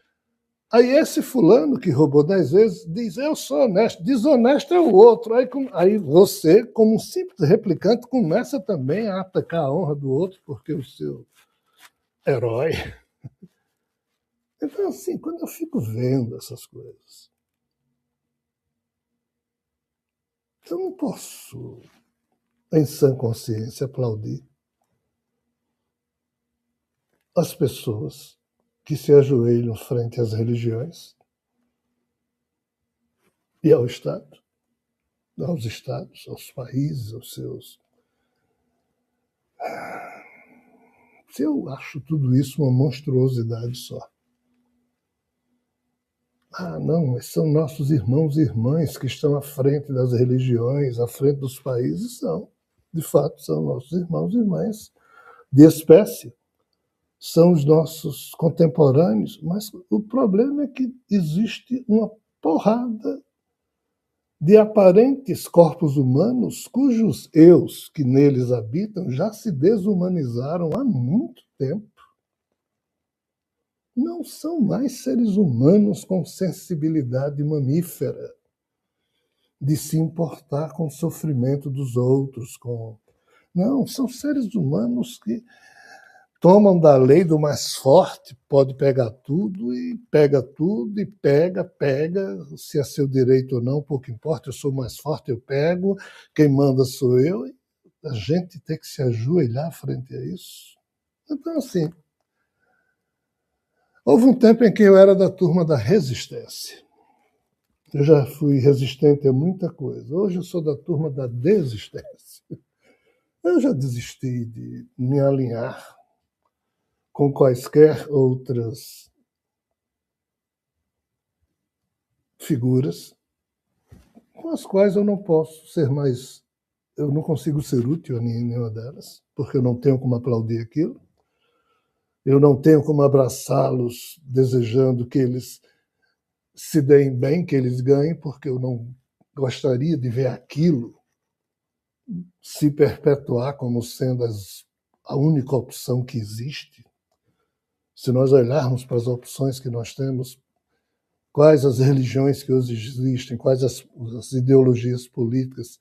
Aí esse fulano que roubou 10 vezes diz, eu sou honesto, desonesto é o outro. Aí você, como um simples replicante, começa também a atacar a honra do outro, porque o seu herói. Então, assim, quando eu fico vendo essas coisas, eu não posso, em sã consciência, aplaudir as pessoas que se ajoelham frente às religiões e ao Estado, aos estados, aos países, aos seus. Eu acho tudo isso uma monstruosidade só. Não, mas são nossos irmãos e irmãs que estão à frente das religiões, à frente dos países, são. De fato, são nossos irmãos e irmãs de espécie. São os nossos contemporâneos, mas o problema é que existe uma porrada de aparentes corpos humanos cujos eus que neles habitam já se desumanizaram há muito tempo. Não são mais seres humanos com sensibilidade mamífera de se importar com o sofrimento dos outros. Não, são seres humanos que tomam da lei do mais forte, pode pegar tudo, e pega, se é seu direito ou não, pouco importa, eu sou mais forte, eu pego, quem manda sou eu. A gente tem que se ajoelhar frente a isso. Então, assim, houve um tempo em que eu era da turma da resistência. Eu já fui resistente a muita coisa. Hoje eu sou da turma da desistência. Eu já desisti de me alinhar com quaisquer outras figuras com as quais eu não posso ser mais. Eu não consigo ser útil a nenhuma delas, porque eu não tenho como aplaudir aquilo, eu não tenho como abraçá-los desejando que eles se deem bem, que eles ganhem, porque eu não gostaria de ver aquilo se perpetuar como sendo a única opção que existe. Se nós olharmos para as opções que nós temos, quais as religiões que hoje existem, quais as ideologias políticas,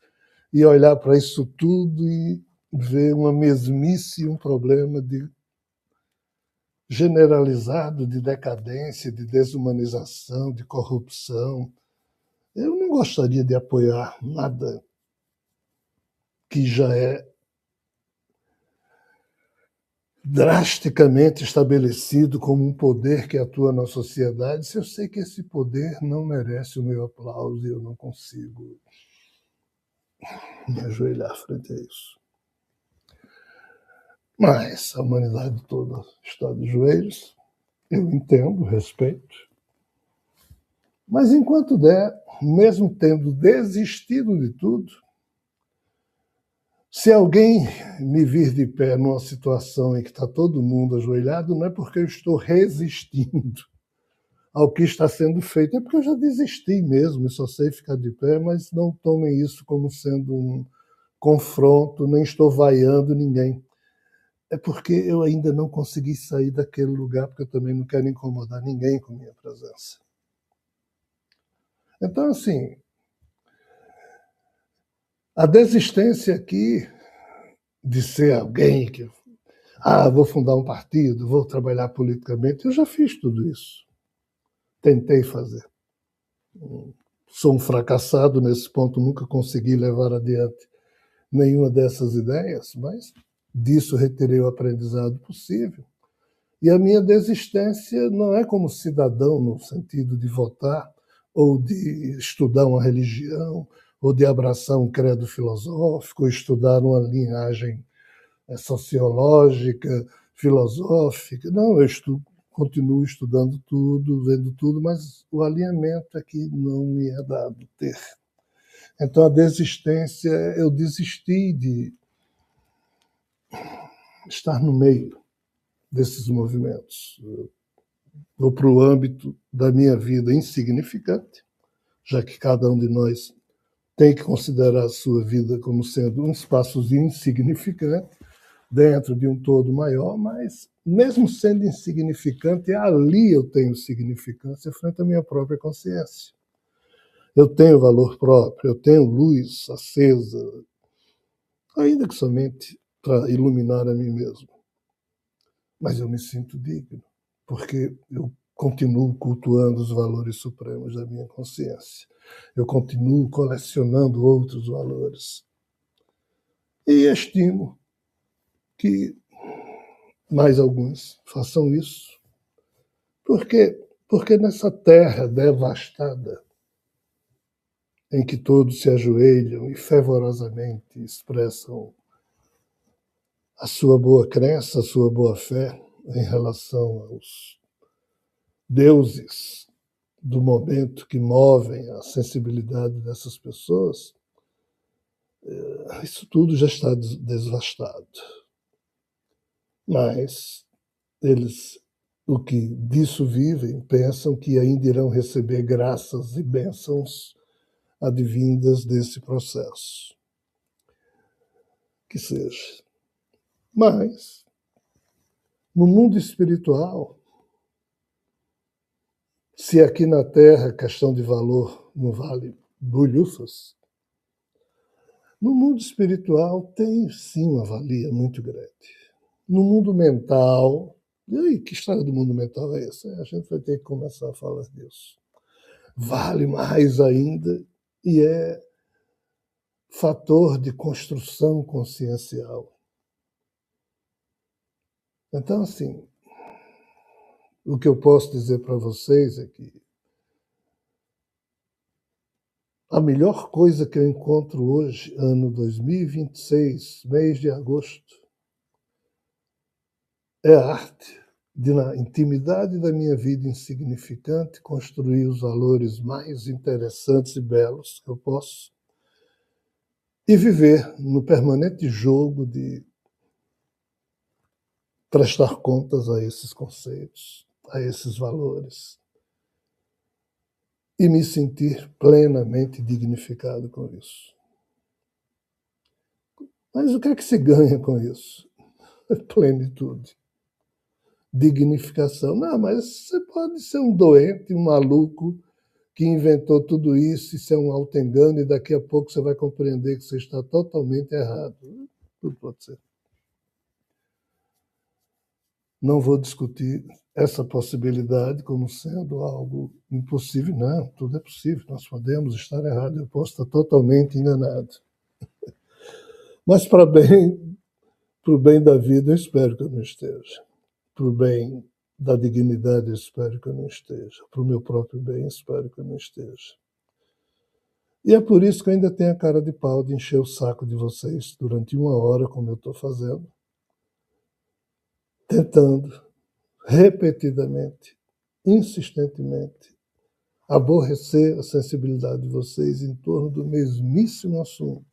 e olhar para isso tudo e ver uma mesmice e um problema generalizado de decadência, de desumanização, de corrupção. Eu não gostaria de apoiar nada que já é drasticamente estabelecido como um poder que atua na sociedade, se eu sei que esse poder não merece o meu aplauso e eu não consigo me ajoelhar frente a isso. Mas a humanidade toda está de joelhos, eu entendo, respeito. Mas enquanto der, mesmo tendo desistido de tudo, se alguém me vir de pé numa situação em que está todo mundo ajoelhado, não é porque eu estou resistindo ao que está sendo feito, é porque eu já desisti mesmo e só sei ficar de pé, mas não tomem isso como sendo um confronto, nem estou vaiando ninguém. É porque eu ainda não consegui sair daquele lugar, porque eu também não quero incomodar ninguém com minha presença. Então, assim, a desistência aqui de ser alguém que, vou fundar um partido, vou trabalhar politicamente, eu já fiz tudo isso. Tentei fazer. Sou um fracassado nesse ponto, nunca consegui levar adiante nenhuma dessas ideias, mas disso retirei o aprendizado possível. E a minha desistência não é como cidadão, no sentido de votar, ou de estudar uma religião, ou de abraçar um credo filosófico, ou estudar uma linhagem sociológica, filosófica. Não, continuo estudando tudo, vendo tudo, mas o alinhamento aqui não me é dado ter. Então, a desistência, eu desisti de estar no meio desses movimentos. Vou para o âmbito da minha vida insignificante, já que cada um de nós tem que considerar a sua vida como sendo um espaçozinho insignificante dentro de um todo maior, mas mesmo sendo insignificante, ali eu tenho significância frente à minha própria consciência. Eu tenho valor próprio, eu tenho luz acesa, ainda que somente para iluminar a mim mesmo. Mas eu me sinto digno, porque eu continuo cultuando os valores supremos da minha consciência. Eu continuo colecionando outros valores. E estimo que mais alguns façam isso. Por quê? Porque nessa terra devastada, em que todos se ajoelham e fervorosamente expressam a sua boa crença, a sua boa fé em relação aos deuses do momento que movem a sensibilidade dessas pessoas, isso tudo já está devastado. Mas eles, o que disso vivem, pensam que ainda irão receber graças e bênçãos advindas desse processo. Que seja. Mas, no mundo espiritual, se aqui na Terra a questão de valor não vale bolhufas, no mundo espiritual tem sim uma valia muito grande. No mundo mental, e que história do mundo mental é essa? A gente vai ter que começar a falar disso. Vale mais ainda e é fator de construção consciencial. Então, assim, o que eu posso dizer para vocês é que A melhor coisa que eu encontro hoje, ano 2026, mês de agosto, é a arte de, na intimidade da minha vida insignificante, construir os valores mais interessantes e belos que eu posso e viver no permanente jogo de prestar contas a esses conceitos, a esses valores e me sentir plenamente dignificado com isso. Mas o que é que se ganha com isso? Plenitude. Dignificação. Não, mas você pode ser um doente, um maluco que inventou tudo isso e ser um auto-engano e daqui a pouco você vai compreender que você está totalmente errado. Tudo pode ser. Não vou discutir essa possibilidade como sendo algo impossível. Não, tudo é possível. Nós podemos estar errados. Eu posso estar totalmente enganado. Mas para o bem da vida, eu espero que eu não esteja. Para o bem da dignidade, eu espero que eu não esteja. Para o meu próprio bem, eu espero que eu não esteja. E é por isso que eu ainda tenho a cara de pau de encher o saco de vocês durante 1 hora, como eu estou fazendo, tentando repetidamente, insistentemente, aborrecer a sensibilidade de vocês em torno do mesmíssimo assunto: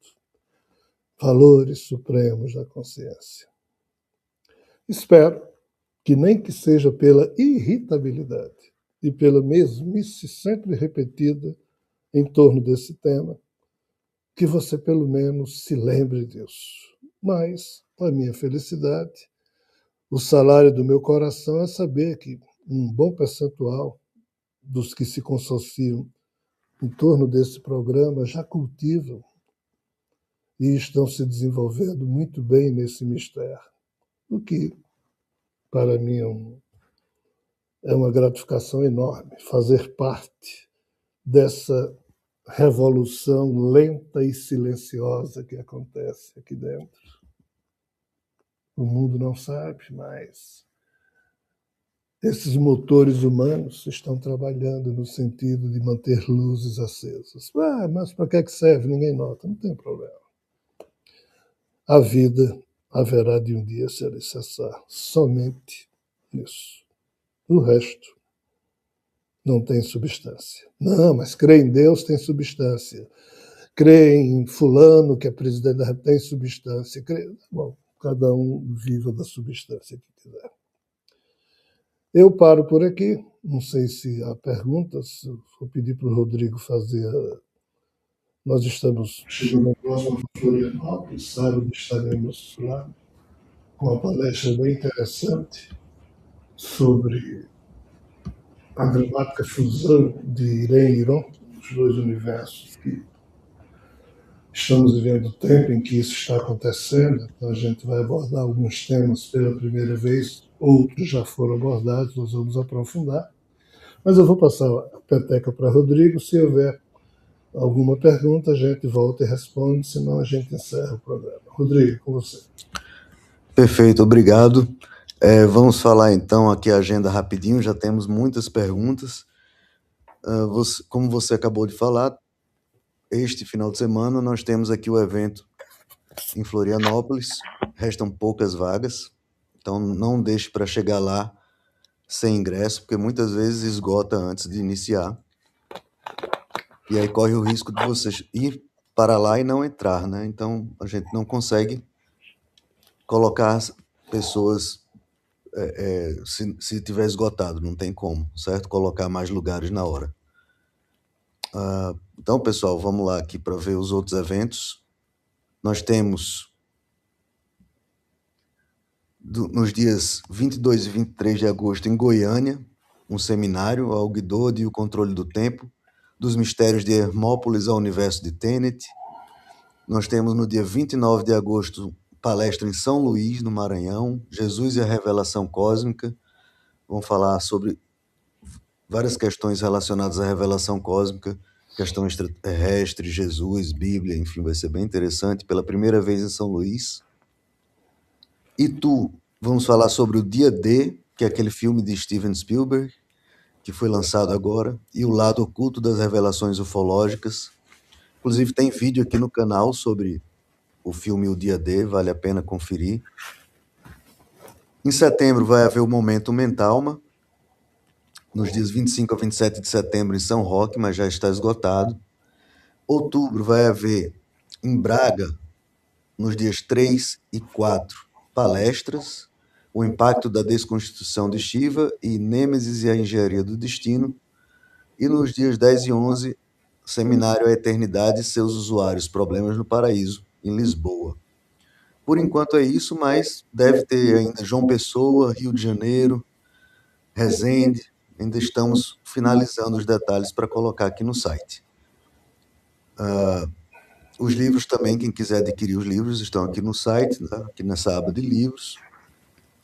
valores supremos da consciência. Espero que nem que seja pela irritabilidade e pela mesmice sempre repetida em torno desse tema, que você pelo menos se lembre disso. Mas, para minha felicidade, o salário do meu coração é saber que um bom percentual dos que se consociam em torno desse programa já cultivam e estão se desenvolvendo muito bem nesse mistério, o que, para mim, é uma gratificação enorme fazer parte dessa revolução lenta e silenciosa que acontece aqui dentro. O mundo não sabe, mas esses motores humanos estão trabalhando no sentido de manter luzes acesas. Mas para que serve? Ninguém nota, não tem problema. A vida haverá de um dia se alicerçar somente nisso. O resto não tem substância. Não, mas crer em Deus tem substância. Crer em fulano, que é presidente da República, tem substância. Bom, cada um viva da substância que quiser. Eu paro por aqui. Não sei se há perguntas. Vou pedir para o Rodrigo fazer. Nós estamos chegando próximo a Florianópolis. Sábado estaremos lá com uma palestra bem interessante sobre a dramática fusão de Irene e Iron, os dois universos que estamos vivendo o tempo em que isso está acontecendo. Então a gente vai abordar alguns temas pela primeira vez, outros já foram abordados, nós vamos aprofundar. Mas eu vou passar a peteca para Rodrigo. Se houver alguma pergunta, a gente volta e responde, senão a gente encerra o programa. Rodrigo, com você. Perfeito, obrigado. Vamos falar então aqui a agenda rapidinho, já temos muitas perguntas. Como você acabou de falar, este final de semana nós temos aqui o evento em Florianópolis, restam poucas vagas, então não deixe para chegar lá sem ingresso, porque muitas vezes esgota antes de iniciar. E aí corre o risco de você ir para lá e não entrar, né? Então a gente não consegue colocar pessoas, se tiver esgotado, não tem como, certo? Colocar mais lugares na hora. Então, pessoal, vamos lá aqui para ver os outros eventos. Nós temos nos dias 22 e 23 de agosto em Goiânia, um seminário, a Ogdode e o Controle do Tempo, dos Mistérios de Hermópolis ao Universo de Tenet. Nós temos no dia 29 de agosto palestra em São Luís, no Maranhão, Jesus e a Revelação Cósmica. Vamos falar sobre várias questões relacionadas à revelação cósmica, questão extraterrestre, Jesus, Bíblia, enfim, vai ser bem interessante, pela primeira vez em São Luís. Itu, vamos falar sobre o Dia D, que é aquele filme de Steven Spielberg, que foi lançado agora, e o lado oculto das revelações ufológicas. Inclusive, tem vídeo aqui no canal sobre o filme O Dia D, vale a pena conferir. Em setembro vai haver o Momento Mentalma, nos dias 25 a 27 de setembro em São Roque, mas já está esgotado. Outubro vai haver em Braga, nos dias 3 e 4, palestras, o impacto da desconstituição de Shiva e Nêmesis e a engenharia do destino. E nos dias 10 e 11, seminário A Eternidade e seus usuários, problemas no paraíso, em Lisboa. Por enquanto é isso, mas deve ter ainda João Pessoa, Rio de Janeiro, Resende. Ainda estamos finalizando os detalhes para colocar aqui no site. Os livros também, quem quiser adquirir os livros, estão aqui no site, tá? Aqui nessa aba de livros.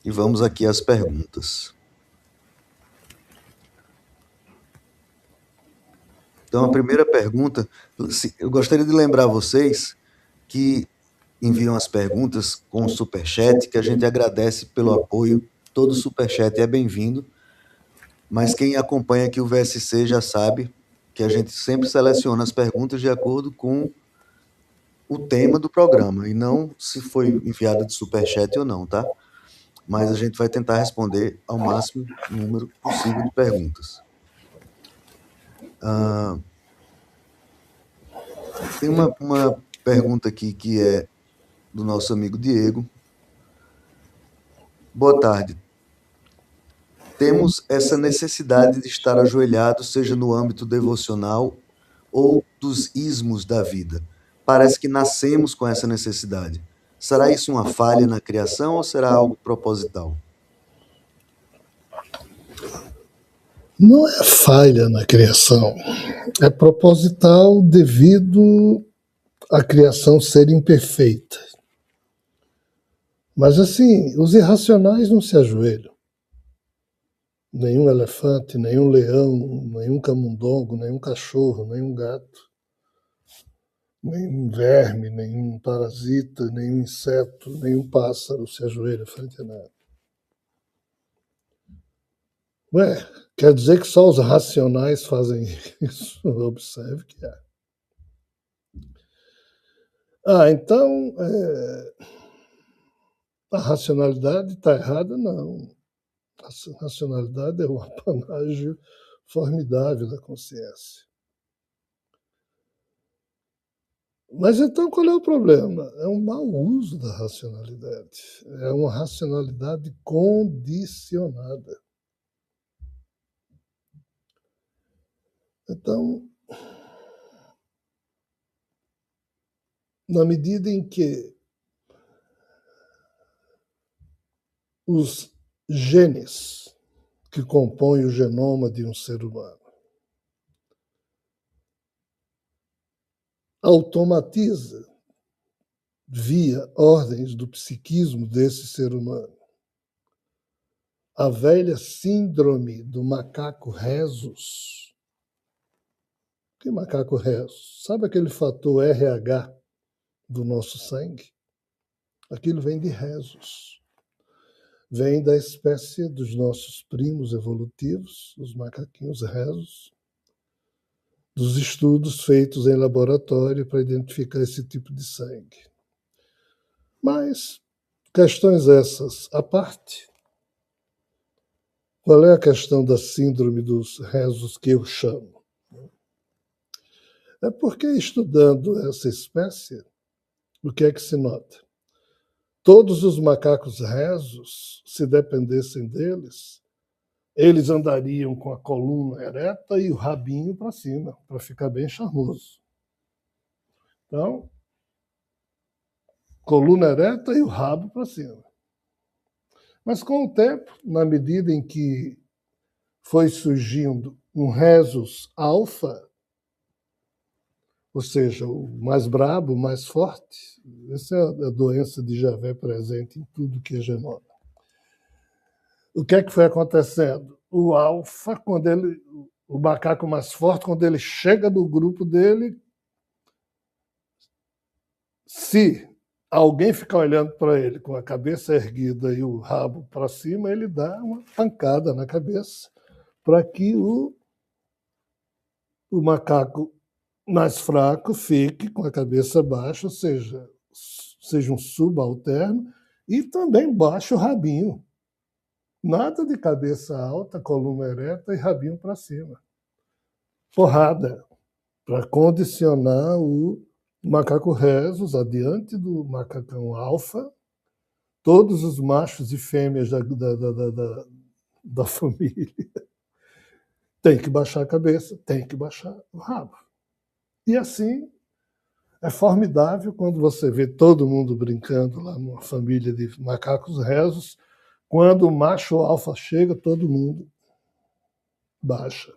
E vamos aqui às perguntas. Então, a primeira pergunta, eu gostaria de lembrar vocês que enviam as perguntas com o Superchat, que a gente agradece pelo apoio. Todo Superchat é bem-vindo, mas quem acompanha aqui o VSC já sabe que a gente sempre seleciona as perguntas de acordo com o tema do programa, e não se foi enviada de Superchat ou não, tá? Mas a gente vai tentar responder ao máximo número possível de perguntas. Tem uma pergunta aqui que é do nosso amigo Diego. Boa tarde. Temos essa necessidade de estar ajoelhado, seja no âmbito devocional ou dos ismos da vida. Parece que nascemos com essa necessidade. Será isso uma falha na criação ou será algo proposital? Não é falha na criação, é proposital devido à criação ser imperfeita. Mas assim, os irracionais não se ajoelham. Nenhum elefante, nenhum leão, nenhum camundongo, nenhum cachorro, nenhum gato, nenhum verme, nenhum parasita, nenhum inseto, nenhum pássaro se ajoelha frente a nada. Ué, quer dizer que só os racionais fazem isso? Observe que é. Então a racionalidade está errada? Não. A racionalidade é um apanágio formidável da consciência. Mas então qual é o problema? É um mau uso da racionalidade. É uma racionalidade condicionada. Então, na medida em que os genes que compõem o genoma de um ser humano automatiza via ordens do psiquismo desse ser humano a velha síndrome do macaco rhesus. Que macaco rhesus? Sabe aquele fator RH do nosso sangue? Aquilo vem de rhesus. Vem da espécie dos nossos primos evolutivos, os macaquinhos rhesus, dos estudos feitos em laboratório para identificar esse tipo de sangue. Mas, questões essas à parte, qual é a questão da síndrome dos rhesus que eu chamo? É porque, estudando essa espécie, o que é que se nota? Todos os macacos rhesus, se dependessem deles, eles andariam com a coluna ereta e o rabinho para cima, para ficar bem charmoso. Então, coluna ereta e o rabo para cima. Mas com o tempo, na medida em que foi surgindo um rhesus alfa, ou seja, o mais brabo, o mais forte, essa é a doença de Javé presente em tudo que é genoma. O que é que foi acontecendo? O alfa, o macaco mais forte, quando ele chega no grupo dele, se alguém ficar olhando para ele com a cabeça erguida e o rabo para cima, ele dá uma pancada na cabeça para que o macaco mais fraco fique com a cabeça baixa, ou seja um subalterno, e também baixe o rabinho. Nada de cabeça alta, coluna ereta e rabinho para cima. Porrada, para condicionar o macaco rhesus adiante do macacão alfa. Todos os machos e fêmeas da família têm que baixar a cabeça, têm que baixar o rabo. E assim, é formidável quando você vê todo mundo brincando lá numa família de macacos rhesus. Quando o macho alfa chega, todo mundo baixa.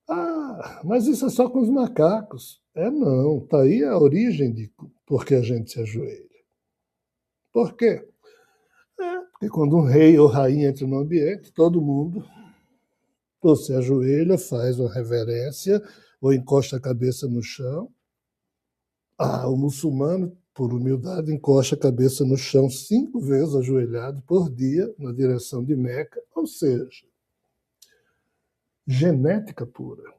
Ah, mas isso é só com os macacos. Não, está aí a origem de por que a gente se ajoelha. Por quê? Porque quando um rei ou rainha entra no ambiente, todo mundo ou se ajoelha, faz uma reverência, ou encosta a cabeça no chão. O muçulmano, por humildade, encosta a cabeça no chão 5 vezes ajoelhado por dia na direção de Meca, ou seja, genética pura,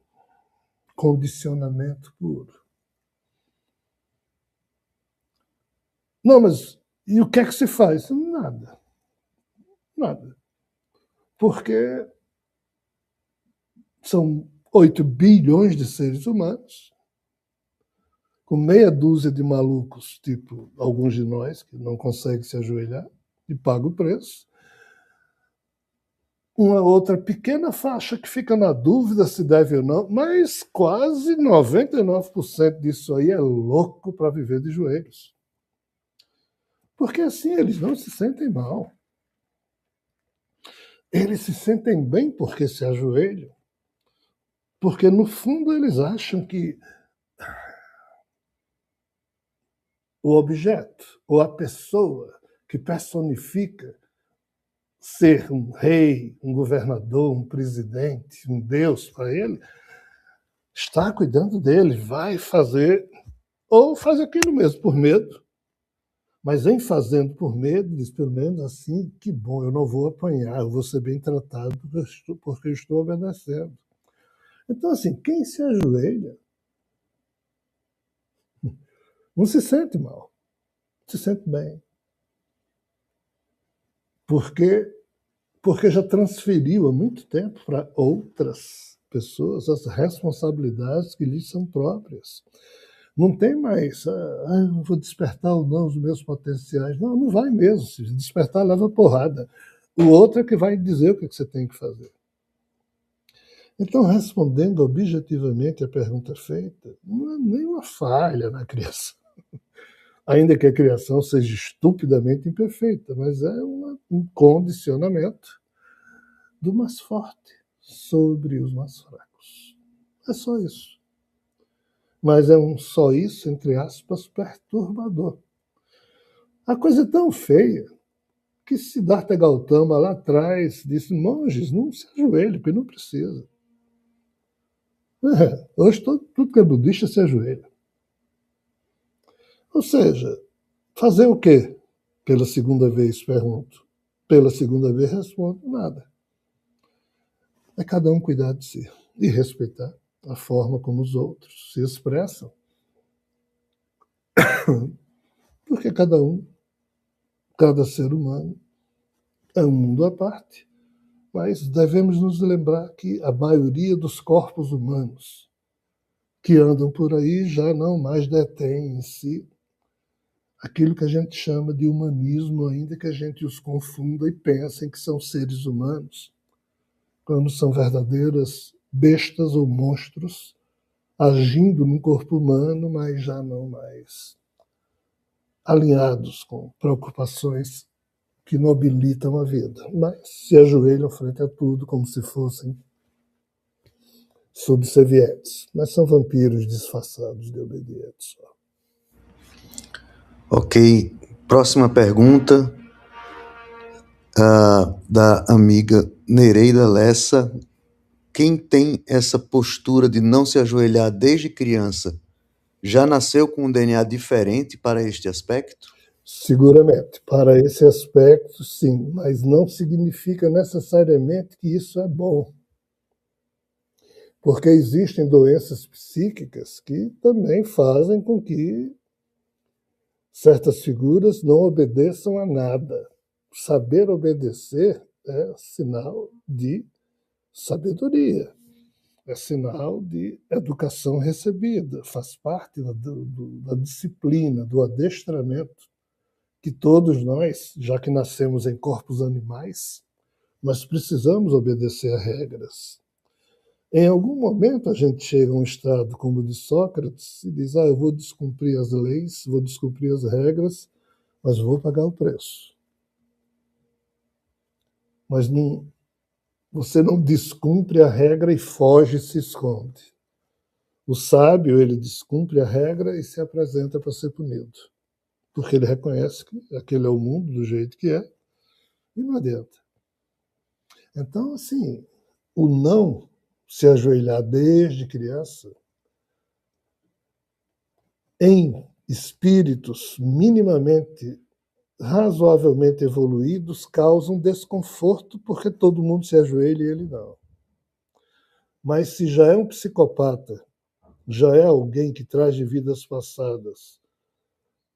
condicionamento puro. Não, mas e o que é que se faz? Nada. Nada. Porque são 8 bilhões de seres humanos, com meia dúzia de malucos, tipo alguns de nós, que não conseguem se ajoelhar e pagam o preço. Uma outra pequena faixa que fica na dúvida se deve ou não, mas quase 99% disso aí é louco para viver de joelhos. Porque assim eles não se sentem mal. Eles se sentem bem porque se ajoelham. Porque, no fundo, eles acham que o objeto ou a pessoa que personifica ser um rei, um governador, um presidente, um Deus para ele, está cuidando dele, vai fazer, ou faz aquilo mesmo por medo. Mas em fazendo por medo, diz pelo menos assim, que bom, eu não vou apanhar, eu vou ser bem tratado porque eu estou obedecendo. Então, assim, quem se ajoelha não se sente mal, se sente bem. Porque já transferiu há muito tempo para outras pessoas as responsabilidades que lhes são próprias. Não tem mais, eu vou despertar ou não os meus potenciais. Não, não vai mesmo. Se despertar, leva porrada. O outro é que vai dizer o que você tem que fazer. Então, respondendo objetivamente a pergunta feita, não é nenhuma falha na criação. Ainda que a criação seja estupidamente imperfeita, mas é um condicionamento do mais forte sobre os mais fracos. É só isso. Mas é um só isso, entre aspas, perturbador. A coisa é tão feia que Siddhartha Gautama lá atrás disse: monges, não se ajoelhem, porque não precisa. Hoje tudo que é budista se ajoelha. Ou seja, fazer o quê? Pela segunda vez pergunto. Pela segunda vez respondo: nada. É cada um cuidar de si e respeitar a forma como os outros se expressam. Porque cada ser humano é um mundo à parte. Mas devemos nos lembrar que a maioria dos corpos humanos que andam por aí já não mais detém em si aquilo que a gente chama de humanismo, ainda que a gente os confunda e pensem que são seres humanos, quando são verdadeiras bestas ou monstros agindo no corpo humano, mas já não mais alinhados com preocupações que nobilitam a vida, mas se ajoelham frente a tudo como se fossem subservientes, mas são vampiros disfarçados de obedientes. Ok, próxima pergunta da amiga Nereida Lessa. Quem tem essa postura de não se ajoelhar desde criança já nasceu com um DNA diferente para este aspecto? Seguramente, para esse aspecto, sim, mas não significa necessariamente que isso é bom. Porque existem doenças psíquicas que também fazem com que certas figuras não obedeçam a nada. Saber obedecer é sinal de sabedoria, é sinal de educação recebida, faz parte da disciplina, do adestramento que todos nós, já que nascemos em corpos animais, nós precisamos obedecer a regras. Em algum momento a gente chega a um estado como o de Sócrates e diz: eu vou descumprir as leis, vou descumprir as regras, mas vou pagar o preço. Mas não, você não descumpre a regra e foge e se esconde. O sábio, ele descumpre a regra e se apresenta para ser punido, porque ele reconhece que aquele é o mundo do jeito que é e não adianta. Então, assim, o não se ajoelhar desde criança em espíritos minimamente, razoavelmente evoluídos causa um desconforto porque todo mundo se ajoelha e ele não. Mas se já é um psicopata, já é alguém que traz de vidas passadas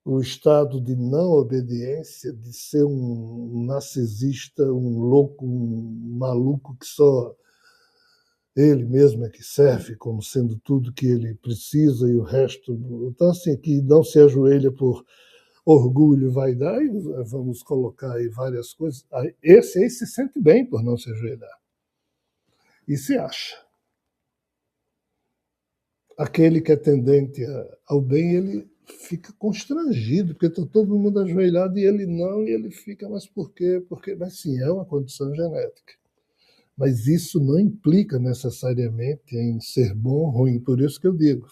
o estado de não obediência, de ser um narcisista, um louco, um maluco que só ele mesmo é que serve como sendo tudo que ele precisa e o resto. Então, assim, que não se ajoelha por orgulho, vaidade, vamos colocar aí várias coisas. Esse aí se sente bem por não se ajoelhar. E se acha. Aquele que é tendente ao bem, ele fica constrangido, porque está todo mundo ajoelhado e ele não, e ele fica, mas por quê? Mas sim, é uma condição genética. Mas isso não implica necessariamente em ser bom ou ruim. Por isso que eu digo,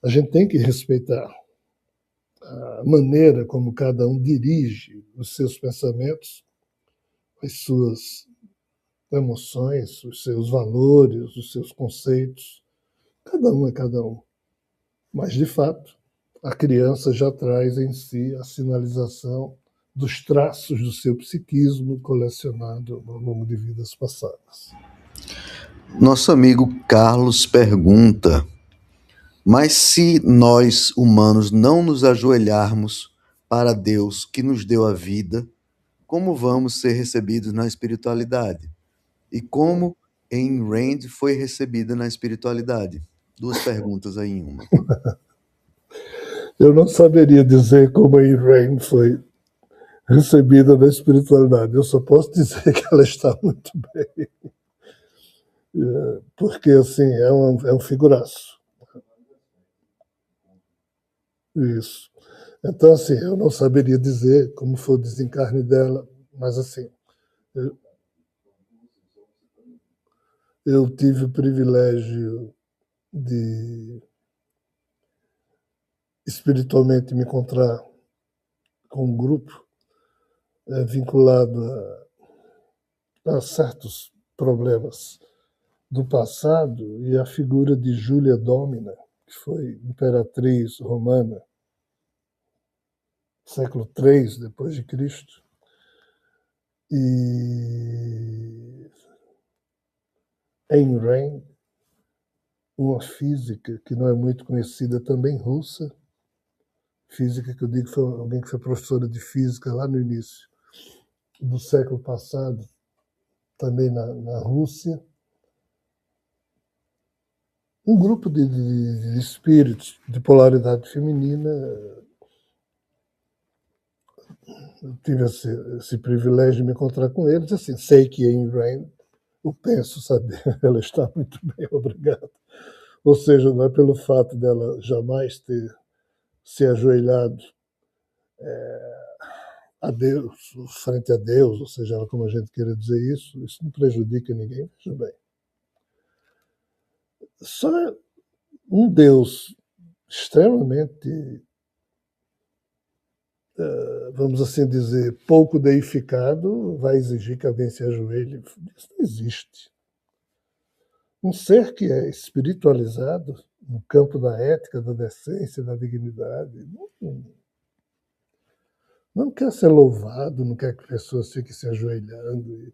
a gente tem que respeitar a maneira como cada um dirige os seus pensamentos, as suas emoções, os seus valores, os seus conceitos. Cada um é cada um. Mas, de fato, a criança já traz em si a sinalização dos traços do seu psiquismo colecionado ao longo de vidas passadas. Nosso amigo Carlos pergunta: mas se nós, humanos, não nos ajoelharmos para Deus que nos deu a vida, como vamos ser recebidos na espiritualidade? E como Ayn Rand foi recebida na espiritualidade? Duas perguntas aí em uma. Eu não saberia dizer como a Ayn Rand foi recebida na espiritualidade. Eu só posso dizer que ela está muito bem. Porque, assim, é um figuraço. Isso. Então, assim, eu não saberia dizer como foi o desencarne dela, mas, assim, eu tive o privilégio de espiritualmente me encontrar com um grupo vinculado a certos problemas do passado e a figura de Júlia Dómina, que foi imperatriz romana, século III depois de Cristo, e Ayn Rand, uma física que não é muito conhecida, também russa, física que eu digo foi alguém que foi professora de física lá no início do século passado, também na Rússia. Um grupo de espíritos de polaridade feminina. Eu tive esse privilégio de me encontrar com eles. Assim, sei que Ayn Rand, eu penso saber, ela está muito bem, obrigado. Ou seja, não é pelo fato dela jamais ter se ajoelhado a Deus, frente a Deus, ou seja, como a gente queira dizer isso não prejudica ninguém, veja bem. Só um Deus extremamente, vamos assim dizer, pouco deificado vai exigir que alguém se ajoelhe. Isso não existe. Um ser que é espiritualizado no campo da ética, da decência, da dignidade, não quer ser louvado, não quer que pessoas fiquem se ajoelhando.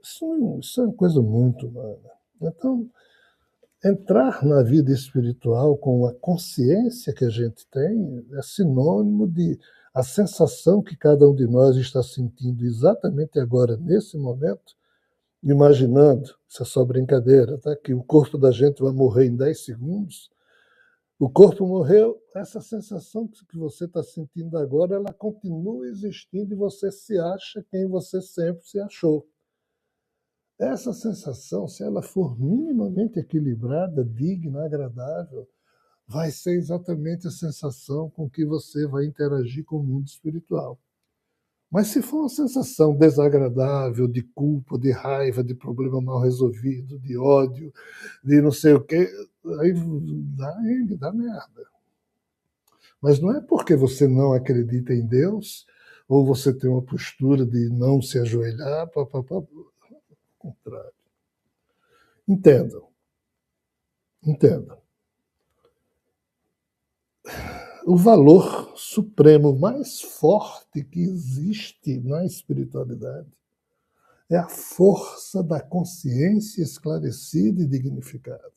Isso é uma coisa muito humana. Então, Entrar na vida espiritual com a consciência que a gente tem é sinônimo de a sensação que cada um de nós está sentindo exatamente agora, nesse momento, imaginando, isso é só brincadeira, tá? Que o corpo da gente vai morrer em 10 segundos. O corpo morreu, essa sensação que você está sentindo agora, ela continua existindo e você se acha quem você sempre se achou. Essa sensação, se ela for minimamente equilibrada, digna, agradável, vai ser exatamente a sensação com que você vai interagir com o mundo espiritual. Mas se for uma sensação desagradável, de culpa, de raiva, de problema mal resolvido, de ódio, de não sei o quê, aí dá merda. Mas não é porque você não acredita em Deus, ou você tem uma postura de não se ajoelhar, ao contrário. Entendam. O valor supremo mais forte que existe na espiritualidade é a força da consciência esclarecida e dignificada.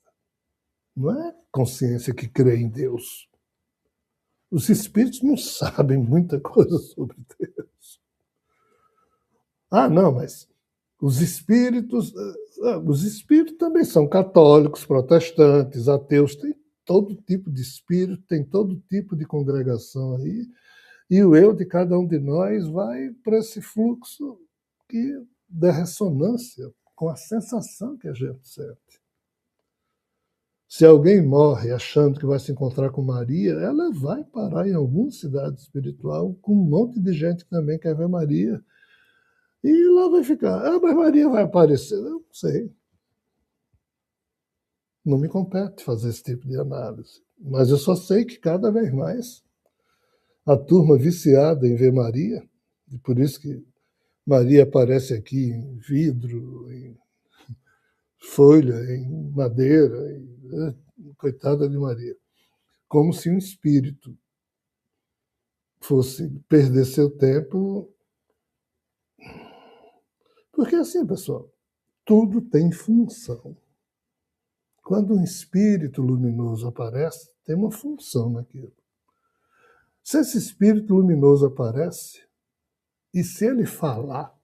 Não é consciência que crê em Deus. Os espíritos não sabem muita coisa sobre Deus. Não, mas os espíritos também são católicos, protestantes, ateus, tem todo tipo de espírito, tem todo tipo de congregação aí, e o eu de cada um de nós vai para esse fluxo que dá ressonância com a sensação que a gente sente. Se alguém morre achando que vai se encontrar com Maria, ela vai parar em alguma cidade espiritual com um monte de gente que também quer ver Maria. E lá vai ficar. Mas Maria vai aparecer. Eu não sei. Não me compete fazer esse tipo de análise. Mas eu só sei que cada vez mais a turma viciada em ver Maria, e por isso que Maria aparece aqui em vidro, em folha, em madeira, coitada de Maria. Como se um espírito fosse perder seu tempo. Porque assim, pessoal, tudo tem função. Quando um espírito luminoso aparece, tem uma função naquilo. Se esse espírito luminoso aparece, e se ele falar,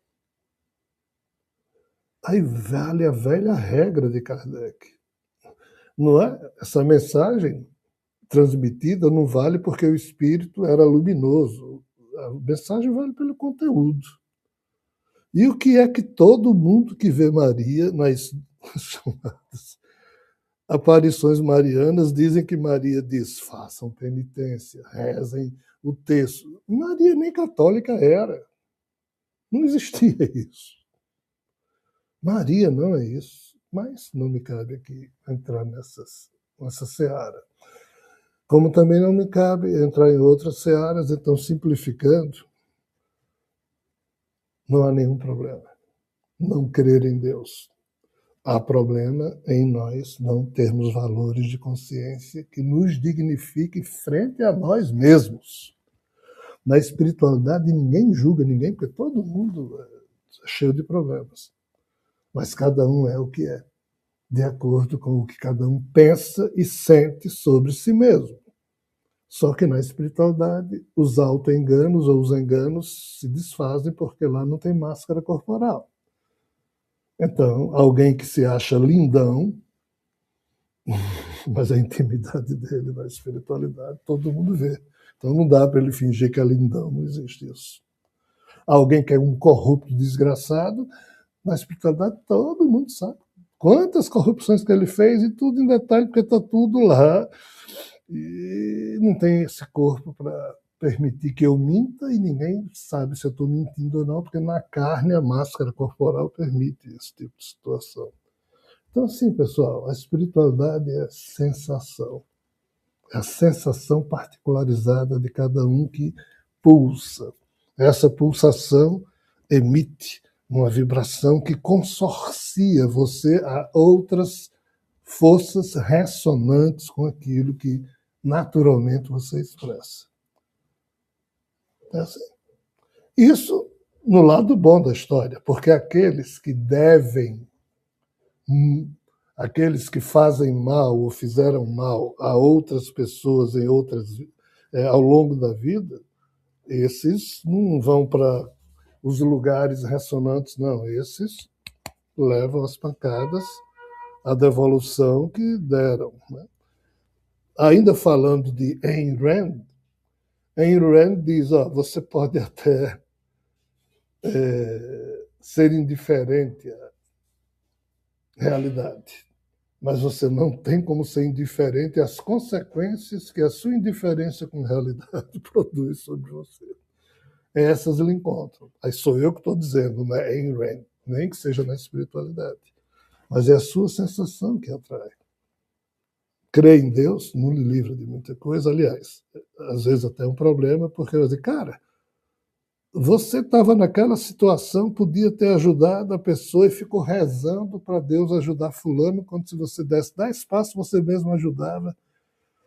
aí vale a velha regra de Kardec. Não é? Essa mensagem transmitida não vale porque o espírito era luminoso. A mensagem vale pelo conteúdo. E o que é que todo mundo que vê Maria nas chamadas aparições marianas dizem que Maria diz: façam penitência, rezem o terço. Maria nem católica era. Não existia isso. Maria não é isso. Mas não me cabe aqui entrar nessa seara. Como também não me cabe entrar em outras searas, então, simplificando, não há nenhum problema. Não crer em Deus. Há problema em nós não termos valores de consciência que nos dignifiquem frente a nós mesmos. Na espiritualidade, ninguém julga ninguém, porque todo mundo é cheio de problemas. Mas cada um é o que é, de acordo com o que cada um pensa e sente sobre si mesmo. Só que na espiritualidade, os auto-enganos ou os enganos se desfazem porque lá não tem máscara corporal. Então, alguém que se acha lindão, mas a intimidade dele na espiritualidade, todo mundo vê. Então não dá para ele fingir que é lindão, não existe isso. Alguém que é um corrupto desgraçado, na espiritualidade todo mundo sabe quantas corrupções que ele fez e tudo em detalhe, porque está tudo lá. E não tem esse corpo para permitir que eu minta e ninguém sabe se eu estou mentindo ou não, porque na carne a máscara corporal permite esse tipo de situação. Então, assim, pessoal, a espiritualidade é sensação. É a sensação particularizada de cada um que pulsa. Essa pulsação emite uma vibração que consorcia você a outras forças ressonantes com aquilo que naturalmente você expressa. É assim. Isso no lado bom da história, porque aqueles que devem aqueles que fazem mal ou fizeram mal a outras pessoas ao longo da vida, esses não vão para os lugares ressonantes, não. Esses levam as pancadas, a devolução que deram. Né? Ainda falando de Ayn Rand diz, você pode até ser indiferente à realidade, mas você não tem como ser indiferente às consequências que a sua indiferença com a realidade produz sobre você. Essas lhe encontram. Aí sou eu que estou dizendo, não é Ayn Rand, nem que seja na espiritualidade. Mas é a sua sensação que atrai. Crer em Deus não lhe livra de muita coisa. Aliás, às vezes até um problema, porque eu digo, cara, você estava naquela situação, podia ter ajudado a pessoa e ficou rezando para Deus ajudar fulano, quando se você desse 10 passos, você mesmo ajudava.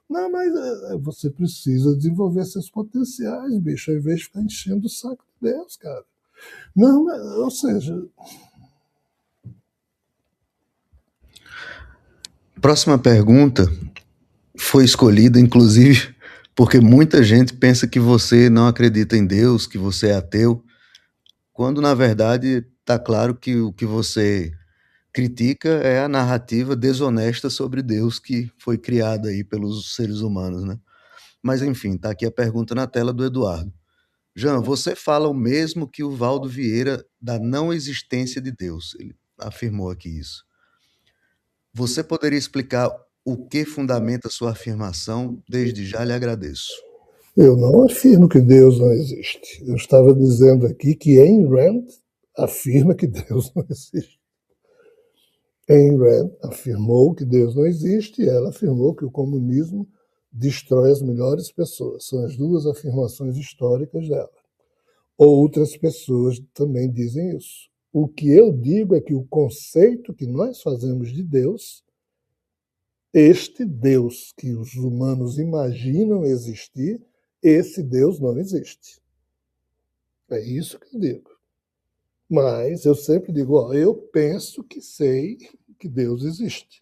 Não, mas você precisa desenvolver seus potenciais, bicho, ao invés de ficar enchendo o saco de Deus, cara. Não, ou seja... Próxima pergunta foi escolhida, inclusive, porque muita gente pensa que você não acredita em Deus, que você é ateu, quando na verdade está claro que o que você critica é a narrativa desonesta sobre Deus que foi criada aí pelos seres humanos, né? Mas enfim, está aqui a pergunta na tela do Eduardo. Jean, você fala o mesmo que o Valdo Vieira da não existência de Deus. Ele afirmou aqui isso. Você poderia explicar o que fundamenta sua afirmação? Desde já lhe agradeço. Eu não afirmo que Deus não existe. Eu estava dizendo aqui que Ayn Rand afirma que Deus não existe. Ayn Rand afirmou que Deus não existe e ela afirmou que o comunismo destrói as melhores pessoas. São as duas afirmações históricas dela. Outras pessoas também dizem isso. O que eu digo é que o conceito que nós fazemos de Deus, este Deus que os humanos imaginam existir, esse Deus não existe. É isso que eu digo. Mas eu sempre digo, eu penso que sei que Deus existe.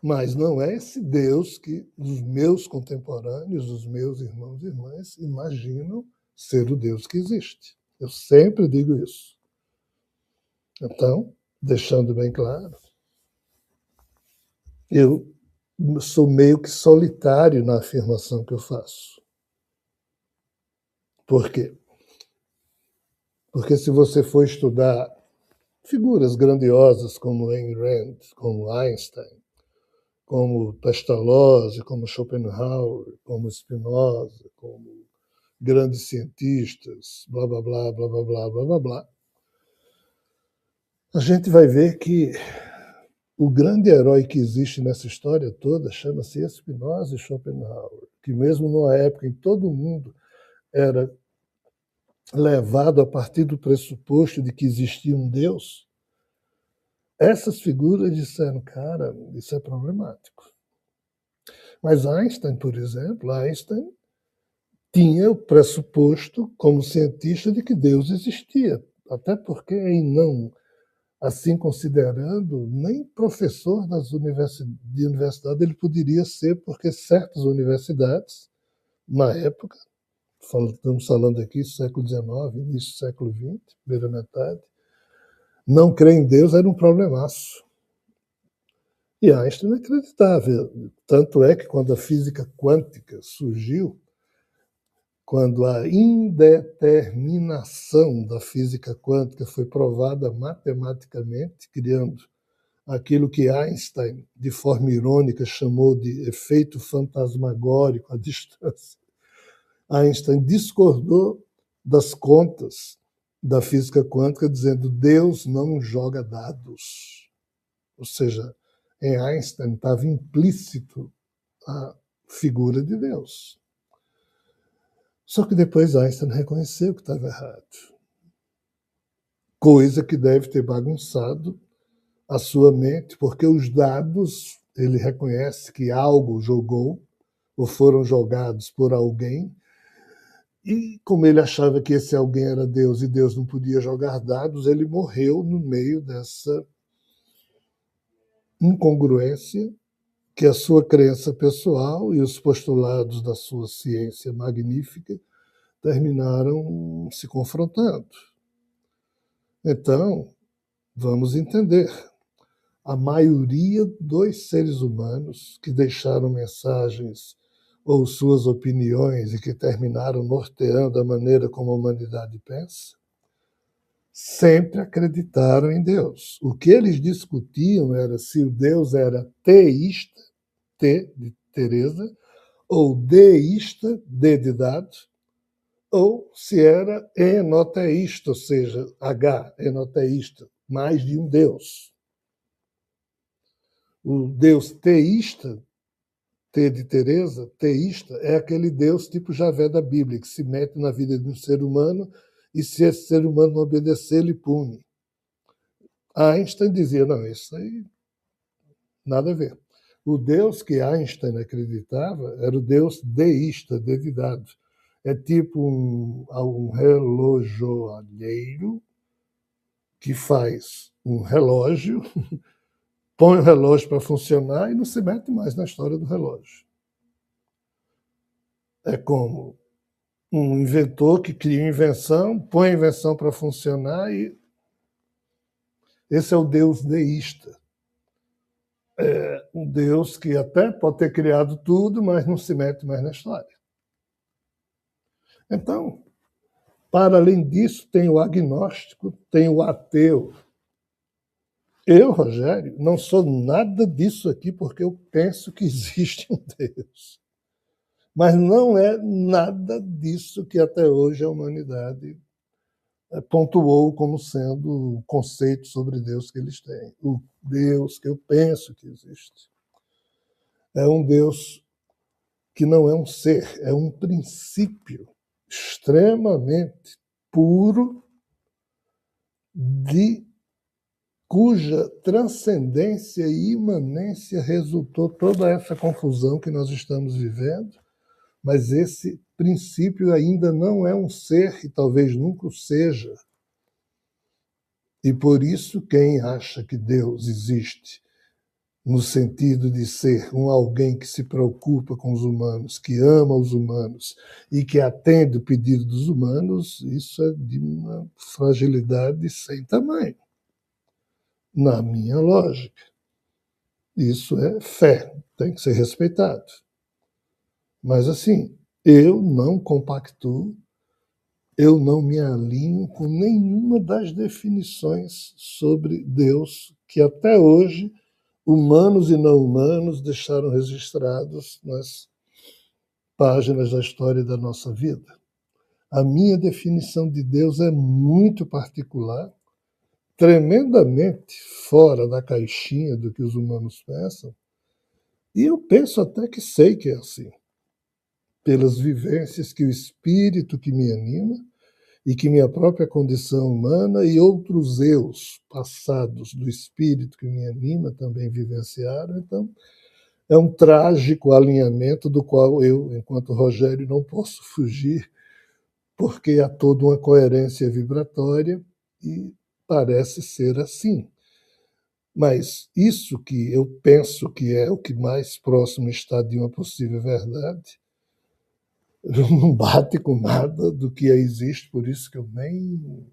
Mas não é esse Deus que os meus contemporâneos, os meus irmãos e irmãs imaginam ser o Deus que existe. Eu sempre digo isso. Então, deixando bem claro, eu sou meio que solitário na afirmação que eu faço. Por quê? Porque se você for estudar figuras grandiosas como Ayn Rand, como Einstein, como Pestalozzi, como Schopenhauer, como Spinoza, como grandes cientistas, blá, blá, blá, blá, blá, blá, blá, blá, blá, a gente vai ver que o grande herói que existe nessa história toda chama-se Spinoza e Schopenhauer, que mesmo numa época em que todo mundo era levado a partir do pressuposto de que existia um Deus, essas figuras disseram, cara, isso é problemático. Mas Einstein, por exemplo, Einstein tinha o pressuposto, como cientista, de que Deus existia. Até porque, não, assim considerando, nem professor de universidade ele poderia ser, porque certas universidades, na época, estamos falando aqui século XIX, início do século XX, primeira metade, não crer em Deus era um problemaço. E Einstein acreditava. Tanto é que quando a física quântica surgiu, quando a indeterminação da física quântica foi provada matematicamente, criando aquilo que Einstein, de forma irônica, chamou de efeito fantasmagórico à distância, Einstein discordou das contas da física quântica, dizendo Deus não joga dados. Ou seja, em Einstein estava implícito a figura de Deus. Só que depois Einstein reconheceu que estava errado. Coisa que deve ter bagunçado a sua mente, porque os dados, ele reconhece que algo jogou, ou foram jogados por alguém, e como ele achava que esse alguém era Deus e Deus não podia jogar dados, ele morreu no meio dessa incongruência que a sua crença pessoal e os postulados da sua ciência magnífica terminaram se confrontando. Então, vamos entender. A maioria dos seres humanos que deixaram mensagens ou suas opiniões e que terminaram norteando a maneira como a humanidade pensa, sempre acreditaram em Deus. O que eles discutiam era se o Deus era teísta, T de Teresa, ou deísta, D de dado, ou se era enoteísta, ou seja, H, enoteísta, mais de um Deus. O Deus teísta, T de Teresa, teísta, é aquele Deus tipo Javé da Bíblia, que se mete na vida de um ser humano e se esse ser humano não obedecer, ele pune. Einstein dizia, não, isso aí nada a ver. O Deus que Einstein acreditava era o Deus deísta, dedidado. É tipo um relojoalheiro que faz um relógio, põe o relógio para funcionar e não se mete mais na história do relógio. É como um inventor que cria uma invenção, põe a invenção para funcionar e esse é o Deus deísta. É um Deus que até pode ter criado tudo, mas não se mete mais na história. Então, para além disso, tem o agnóstico, tem o ateu. Eu, Rogério, não sou nada disso aqui porque eu penso que existe um Deus. Mas não é nada disso que até hoje a humanidade pontuou como sendo o conceito sobre Deus que eles têm. O Deus que eu penso que existe é um Deus que não é um ser, é um princípio extremamente puro, cuja transcendência e imanência resultou toda essa confusão que nós estamos vivendo, mas esse princípio ainda não é um ser e talvez nunca o seja. E por isso quem acha que Deus existe no sentido de ser um alguém que se preocupa com os humanos, que ama os humanos e que atende o pedido dos humanos, isso é de uma fragilidade sem tamanho, na minha lógica. Isso é fé, tem que ser respeitado. Mas assim, eu não compactuo, eu não me alinho com nenhuma das definições sobre Deus que até hoje humanos e não humanos deixaram registrados nas páginas da história da nossa vida. A minha definição de Deus é muito particular, tremendamente fora da caixinha do que os humanos pensam, e eu penso até que sei que é assim, pelas vivências que o espírito que me anima e que minha própria condição humana e outros eus passados do espírito que me anima também vivenciaram. Então, é um trágico alinhamento do qual eu, enquanto Rogério, não posso fugir, porque há toda uma coerência vibratória e parece ser assim. Mas isso que eu penso que é o que mais próximo está de uma possível verdade, não bate com nada do que existe, por isso que eu nem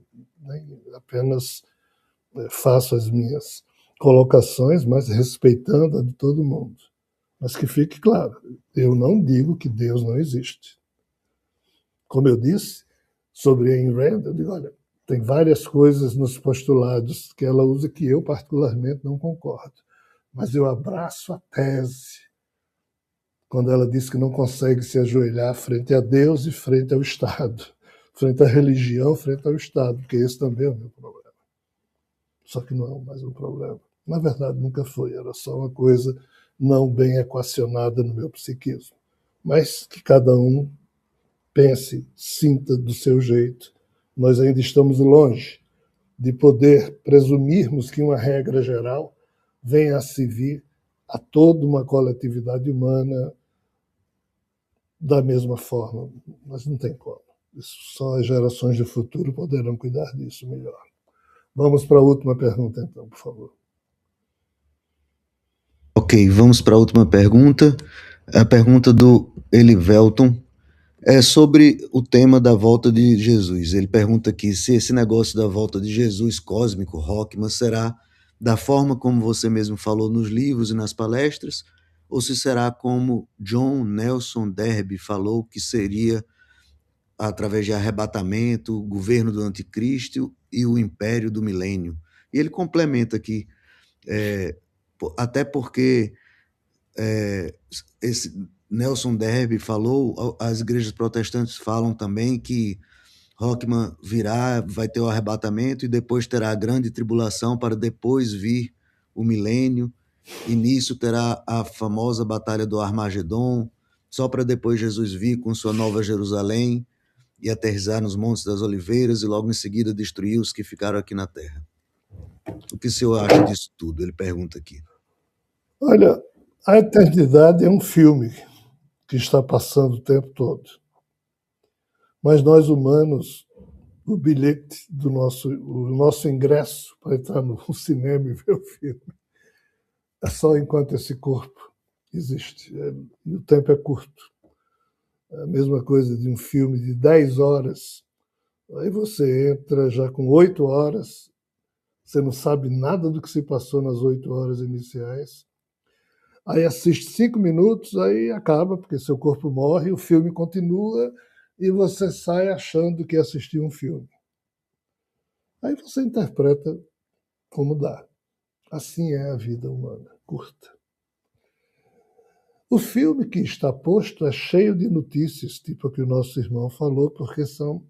apenas faço as minhas colocações, mas respeitando a de todo mundo. Mas que fique claro, eu não digo que Deus não existe. Como eu disse sobre Ayn Rand, eu digo, olha, tem várias coisas nos postulados que ela usa que eu particularmente não concordo, mas eu abraço a tese quando ela diz que não consegue se ajoelhar frente a Deus e frente ao Estado, frente à religião, frente ao Estado, porque esse também é o meu problema. Só que não é mais um problema. Na verdade, nunca foi, era só uma coisa não bem equacionada no meu psiquismo. Mas que cada um pense, sinta do seu jeito. Nós ainda estamos longe de poder presumirmos que uma regra geral venha a se vir a toda uma coletividade humana da mesma forma. Mas não tem como. Isso só as gerações do futuro poderão cuidar disso melhor. Vamos para a última pergunta, então, por favor. Ok, vamos para a última pergunta. A pergunta do Elivelton é sobre o tema da volta de Jesus. Ele pergunta aqui se esse negócio da volta de Jesus cósmico, Rockman, será da forma como você mesmo falou nos livros e nas palestras, ou se será como John Nelson Darby falou que seria através de arrebatamento, o governo do anticristo e o império do milênio. E ele complementa aqui, até porque esse Nelson Darby falou, as igrejas protestantes falam também que Rockman virá, vai ter o arrebatamento e depois terá a grande tribulação para depois vir o milênio, e nisso terá a famosa batalha do Armagedon, só para depois Jesus vir com sua nova Jerusalém e aterrissar nos Montes das Oliveiras e logo em seguida destruir os que ficaram aqui na terra. O que o senhor acha disso tudo? Ele pergunta aqui. Olha, a eternidade é um filme que está passando o tempo todo. Mas nós humanos, o bilhete o nosso ingresso para entrar no cinema e ver o filme é só enquanto esse corpo existe. E o tempo é curto. É a mesma coisa de um filme de 10 horas. Aí você entra já com 8 horas, você não sabe nada do que se passou nas 8 horas iniciais. Aí assiste 5 minutos, aí acaba, porque seu corpo morre, o filme continua e você sai achando que assistiu um filme. Aí você interpreta como dá. Assim é a vida humana, curta. O filme que está posto é cheio de notícias, tipo a que o nosso irmão falou, porque são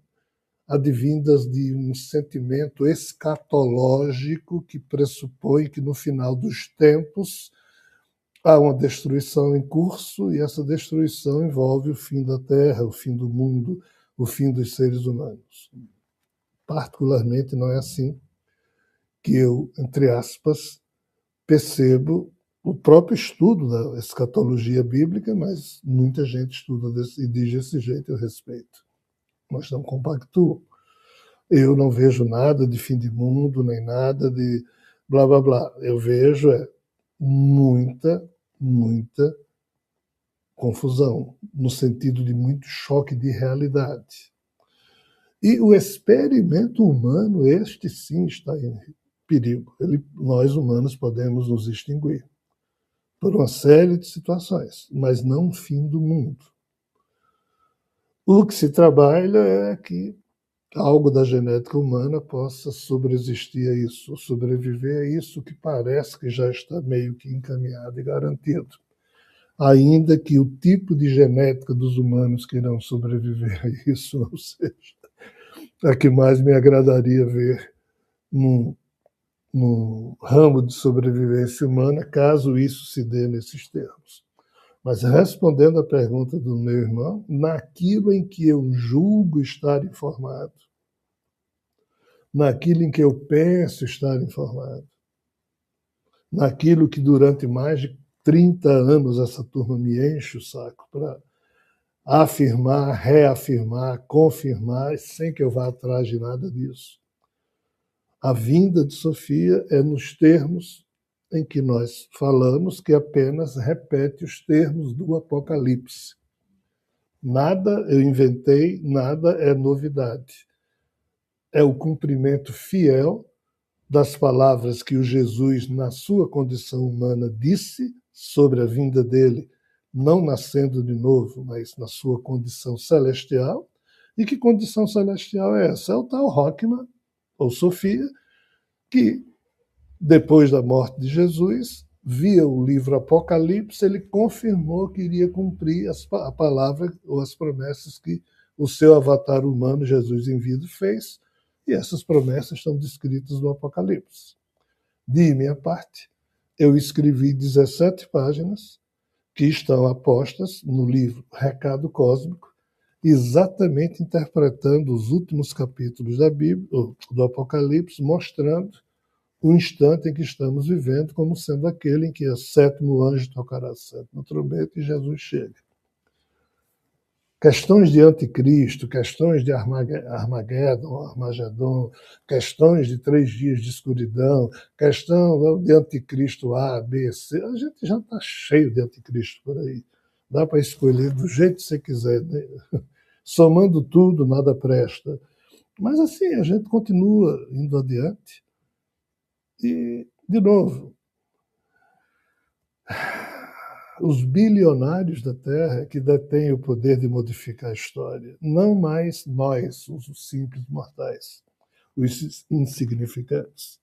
advindas de um sentimento escatológico que pressupõe que no final dos tempos há uma destruição em curso e essa destruição envolve o fim da Terra, o fim do mundo, o fim dos seres humanos. Particularmente não é assim que eu, entre aspas, percebo o próprio estudo da escatologia bíblica, mas muita gente estuda e diz desse jeito, eu respeito. Mas não compactuo. Eu não vejo nada de fim de mundo, nem nada de blá, blá, blá. Eu vejo muita confusão, no sentido de muito choque de realidade. E o experimento humano, este sim está em perigo. Nós humanos podemos nos extinguir por uma série de situações, mas não o fim do mundo. O que se trabalha é que algo da genética humana possa sobreexistir a isso, sobreviver a isso que parece que já está meio que encaminhado e garantido. Ainda que o tipo de genética dos humanos que irão sobreviver a isso não seja a que mais me agradaria ver no ramo de sobrevivência humana, caso isso se dê nesses termos. Mas respondendo à pergunta do meu irmão, naquilo em que eu julgo estar informado, naquilo em que eu penso estar informado, naquilo que durante mais de 30 anos essa turma me enche o saco para afirmar, reafirmar, confirmar, sem que eu vá atrás de nada disso. A vinda de Sofia é nos termos em que nós falamos, que apenas repete os termos do Apocalipse. Nada eu inventei, nada é novidade. É o cumprimento fiel das palavras que o Jesus, na sua condição humana, disse sobre a vinda dele, não nascendo de novo, mas na sua condição celestial. E que condição celestial é essa? É o tal Rockman, ou Sofia, que, depois da morte de Jesus, via o livro Apocalipse, ele confirmou que iria cumprir a palavra ou as promessas que o seu avatar humano, Jesus em vida, fez, e essas promessas estão descritas no Apocalipse. De minha parte, eu escrevi 17 páginas que estão apostas no livro Recado Cósmico, exatamente interpretando os últimos capítulos da Bíblia, do Apocalipse, mostrando o instante em que estamos vivendo como sendo aquele em que o sétimo anjo tocará a sétima trombeta e Jesus chega. questões de anticristo, questões de Armagedon, questões de 3 dias de escuridão, questão de anticristo A, B, C. A gente já está cheio de anticristo por aí. Dá para escolher do jeito que você quiser, né? Somando tudo, nada presta. Mas assim, a gente continua indo adiante. E, de novo, os bilionários da Terra que detêm o poder de modificar a história, não mais nós, os simples mortais, os insignificantes.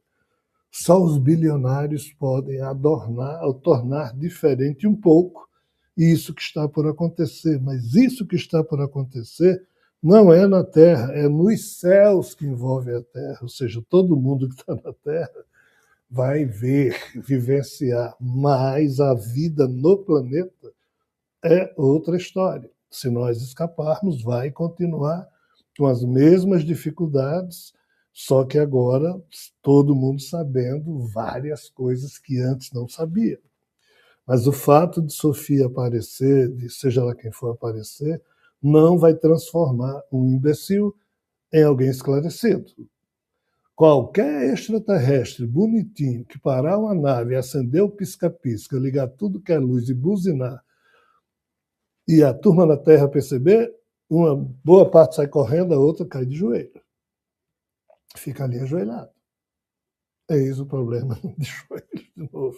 Só os bilionários podem adornar ou tornar diferente um pouco isso que está por acontecer. Mas isso que está por acontecer não é na Terra, é nos céus que envolve a Terra. Ou seja, todo mundo que está na Terra vai ver, vivenciar, mas a vida no planeta é outra história. Se nós escaparmos, vai continuar com as mesmas dificuldades, só que agora todo mundo sabendo várias coisas que antes não sabia. Mas o fato de Sofia aparecer, de seja lá quem for aparecer, não vai transformar um imbecil em alguém esclarecido. Qualquer extraterrestre bonitinho que parar uma nave, acender o pisca-pisca, ligar tudo que é luz e buzinar, e a turma na Terra perceber, uma boa parte sai correndo, a outra cai de joelho. Fica ali ajoelhado. Eis o problema de joelho de novo.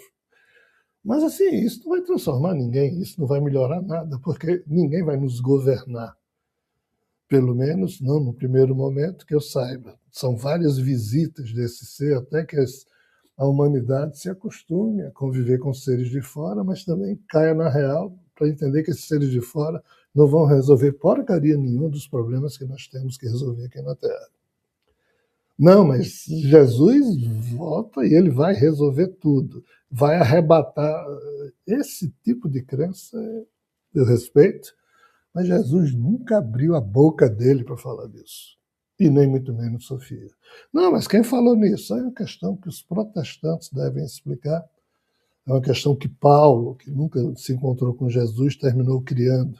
Mas assim, isso não vai transformar ninguém, isso não vai melhorar nada, porque ninguém vai nos governar. Pelo menos não no primeiro momento que eu saiba. São várias visitas desse ser até que a humanidade se acostume a conviver com seres de fora, mas também caia na real para entender que esses seres de fora não vão resolver porcaria nenhuma dos problemas que nós temos que resolver aqui na Terra. Não, mas Jesus volta e ele vai resolver tudo, vai arrebatar. Esse tipo de crença eu respeito, mas Jesus nunca abriu a boca dele para falar disso. E nem muito menos Sofia. Não, mas quem falou nisso? É uma questão que os protestantes devem explicar. É uma questão que Paulo, que nunca se encontrou com Jesus, terminou criando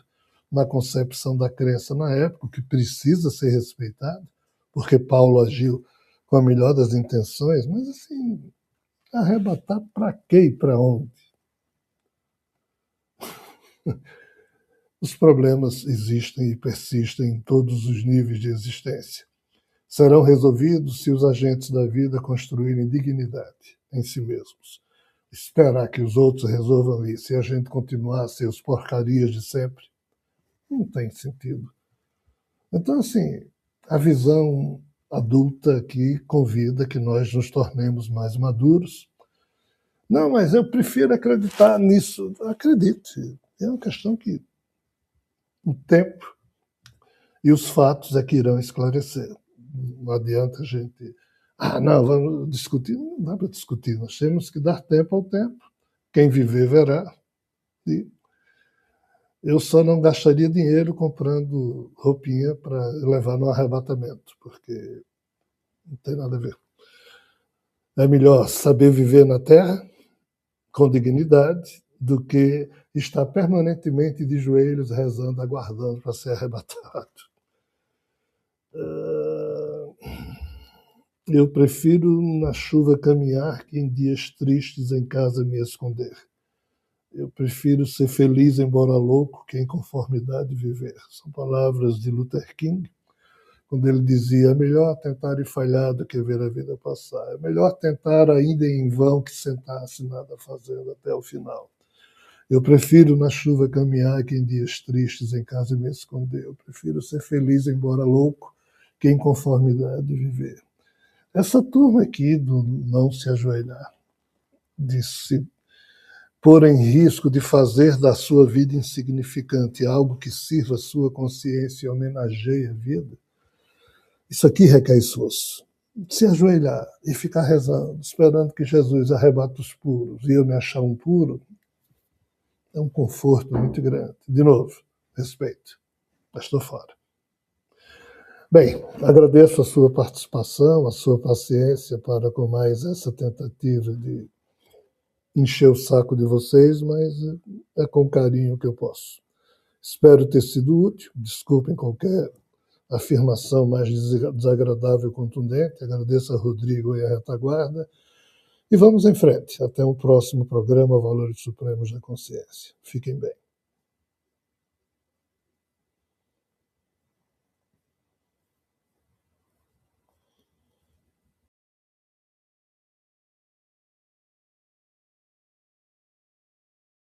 na concepção da crença na época, que precisa ser respeitado, porque Paulo agiu com a melhor das intenções, mas assim, arrebatar para quê e para onde? Os problemas existem e persistem em todos os níveis de existência. Serão resolvidos se os agentes da vida construírem dignidade em si mesmos. Esperar que os outros resolvam isso e a gente continuar a ser os porcarias de sempre, não tem sentido. Então, assim, a visão adulta aqui convida que nós nos tornemos mais maduros. Não, mas eu prefiro acreditar nisso. Acredite, é uma questão que o tempo e os fatos é que irão esclarecer. Não adianta a gente... não, vamos discutir. Não dá para discutir. Nós temos que dar tempo ao tempo. Quem viver, verá. E eu só não gastaria dinheiro comprando roupinha para levar no arrebatamento, porque não tem nada a ver. É melhor saber viver na Terra com dignidade do que estar permanentemente de joelhos rezando, aguardando para ser arrebatado. Eu prefiro na chuva caminhar que em dias tristes em casa me esconder. Eu prefiro ser feliz, embora louco, que em conformidade viver. São palavras de Luther King, quando ele dizia: é melhor tentar e falhar do que ver a vida passar. É melhor tentar ainda em vão que sentar-se nada fazendo até o final. Eu prefiro na chuva caminhar que em dias tristes em casa me esconder. Eu prefiro ser feliz, embora louco, que em conformidade viver. Essa turma aqui do não se ajoelhar, de se pôr em risco de fazer da sua vida insignificante algo que sirva a sua consciência e homenageie a vida, isso aqui requer esforço. Se ajoelhar e ficar rezando, esperando que Jesus arrebate os puros e eu me achar um puro, é um conforto muito grande. De novo, respeito, mas estou fora. Bem, agradeço a sua participação, a sua paciência para com mais essa tentativa de encher o saco de vocês, mas é com carinho que eu posso. Espero ter sido útil. Desculpem qualquer afirmação mais desagradável e contundente. Agradeço a Rodrigo e a retaguarda. E vamos em frente. Até o próximo programa Valores Supremos da Consciência. Fiquem bem.